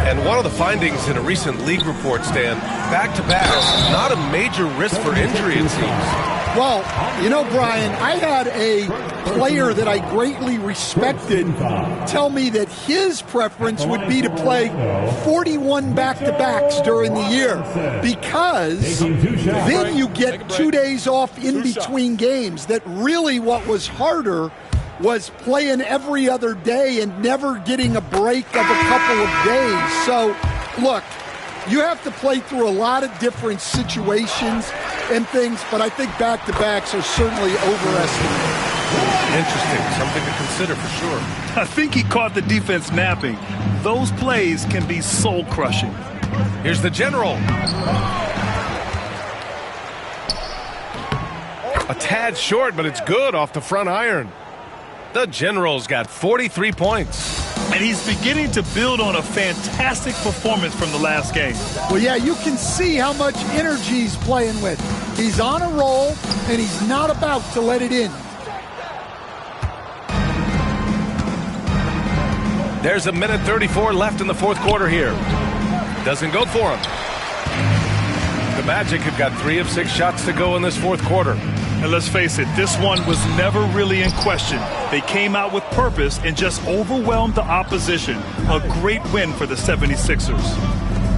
And one of the findings in a recent league report, Stan, back-to-backs, not a major risk for injury, it seems. Well, you know, Brian, I had a player that I greatly respected tell me that his preference would be to play 41 back-to-backs during the year because then you get 2 days off in between games. That really what was harder was playing every other day and never getting a break of a couple of days. So, look, you have to play through a lot of different situations and things, but I think back-to-backs are certainly overestimated. Interesting. Something to consider for sure. I think he caught the defense napping. Those plays can be soul-crushing. Here's the general. A tad short, but it's good off the front iron. The general's got 43 points. And he's beginning to build on a fantastic performance from the last game. Well, yeah, you can see how much energy he's playing with. He's on a roll, and he's not about to let it in. There's 1:34 left in the fourth quarter here. Doesn't go for him. The Magic have got 3 of 6 shots to go in this fourth quarter. And let's face it, this one was never really in question. They came out with purpose and just overwhelmed the opposition. A great win for the 76ers.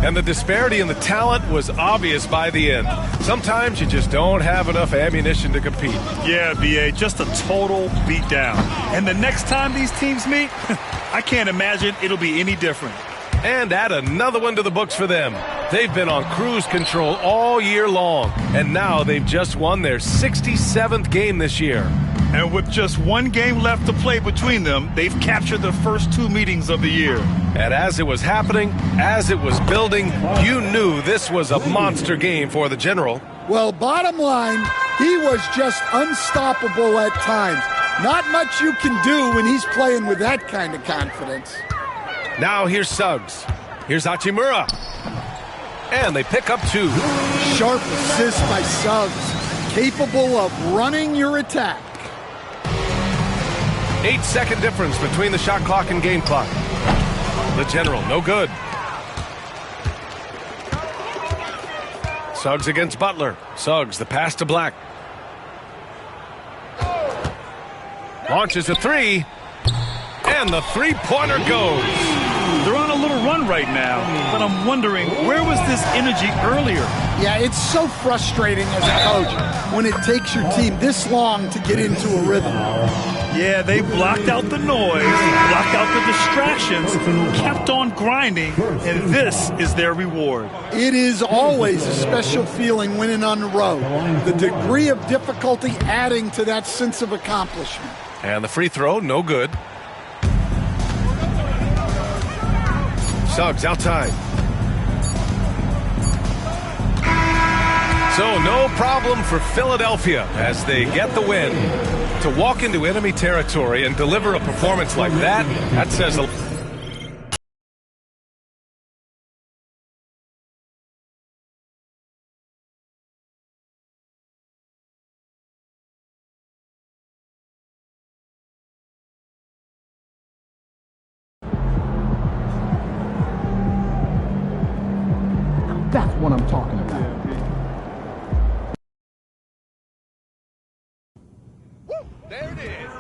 And the disparity in the talent was obvious by the end. Sometimes you just don't have enough ammunition to compete. Yeah, B.A., just a total beatdown. And the next time these teams meet, I can't imagine it'll be any different. And add another one to the books for them. They've been on cruise control all year long, and now they've just won their 67th game this year. And with just one game left to play between them, they've captured the first 2 meetings of the year. And as it was happening, as it was building, you knew this was a monster game for the general. Well, bottom line, he was just unstoppable at times. Not much you can do when he's playing with that kind of confidence. Now here's Suggs. Here's Hachimura. And they pick up 2. Sharp assist by Suggs. Capable of running your attack. 8-second difference between the shot clock and game clock. The general, no good. Suggs against Butler. Suggs, the pass to Black. Launches a 3. And the three-pointer goes. They're on a little run right now, but I'm wondering, where was this energy earlier? Yeah, it's so frustrating as a coach when it takes your team this long to get into a rhythm. Yeah, they blocked out the noise, blocked out the distractions, kept on grinding, and this is their reward. It is always a special feeling winning on the road. The degree of difficulty adding to that sense of accomplishment. And the free throw, no good. Suggs outside. So no problem for Philadelphia as they get the win. To walk into enemy territory and deliver a performance like that, that says a That's what I'm talking about. There it is.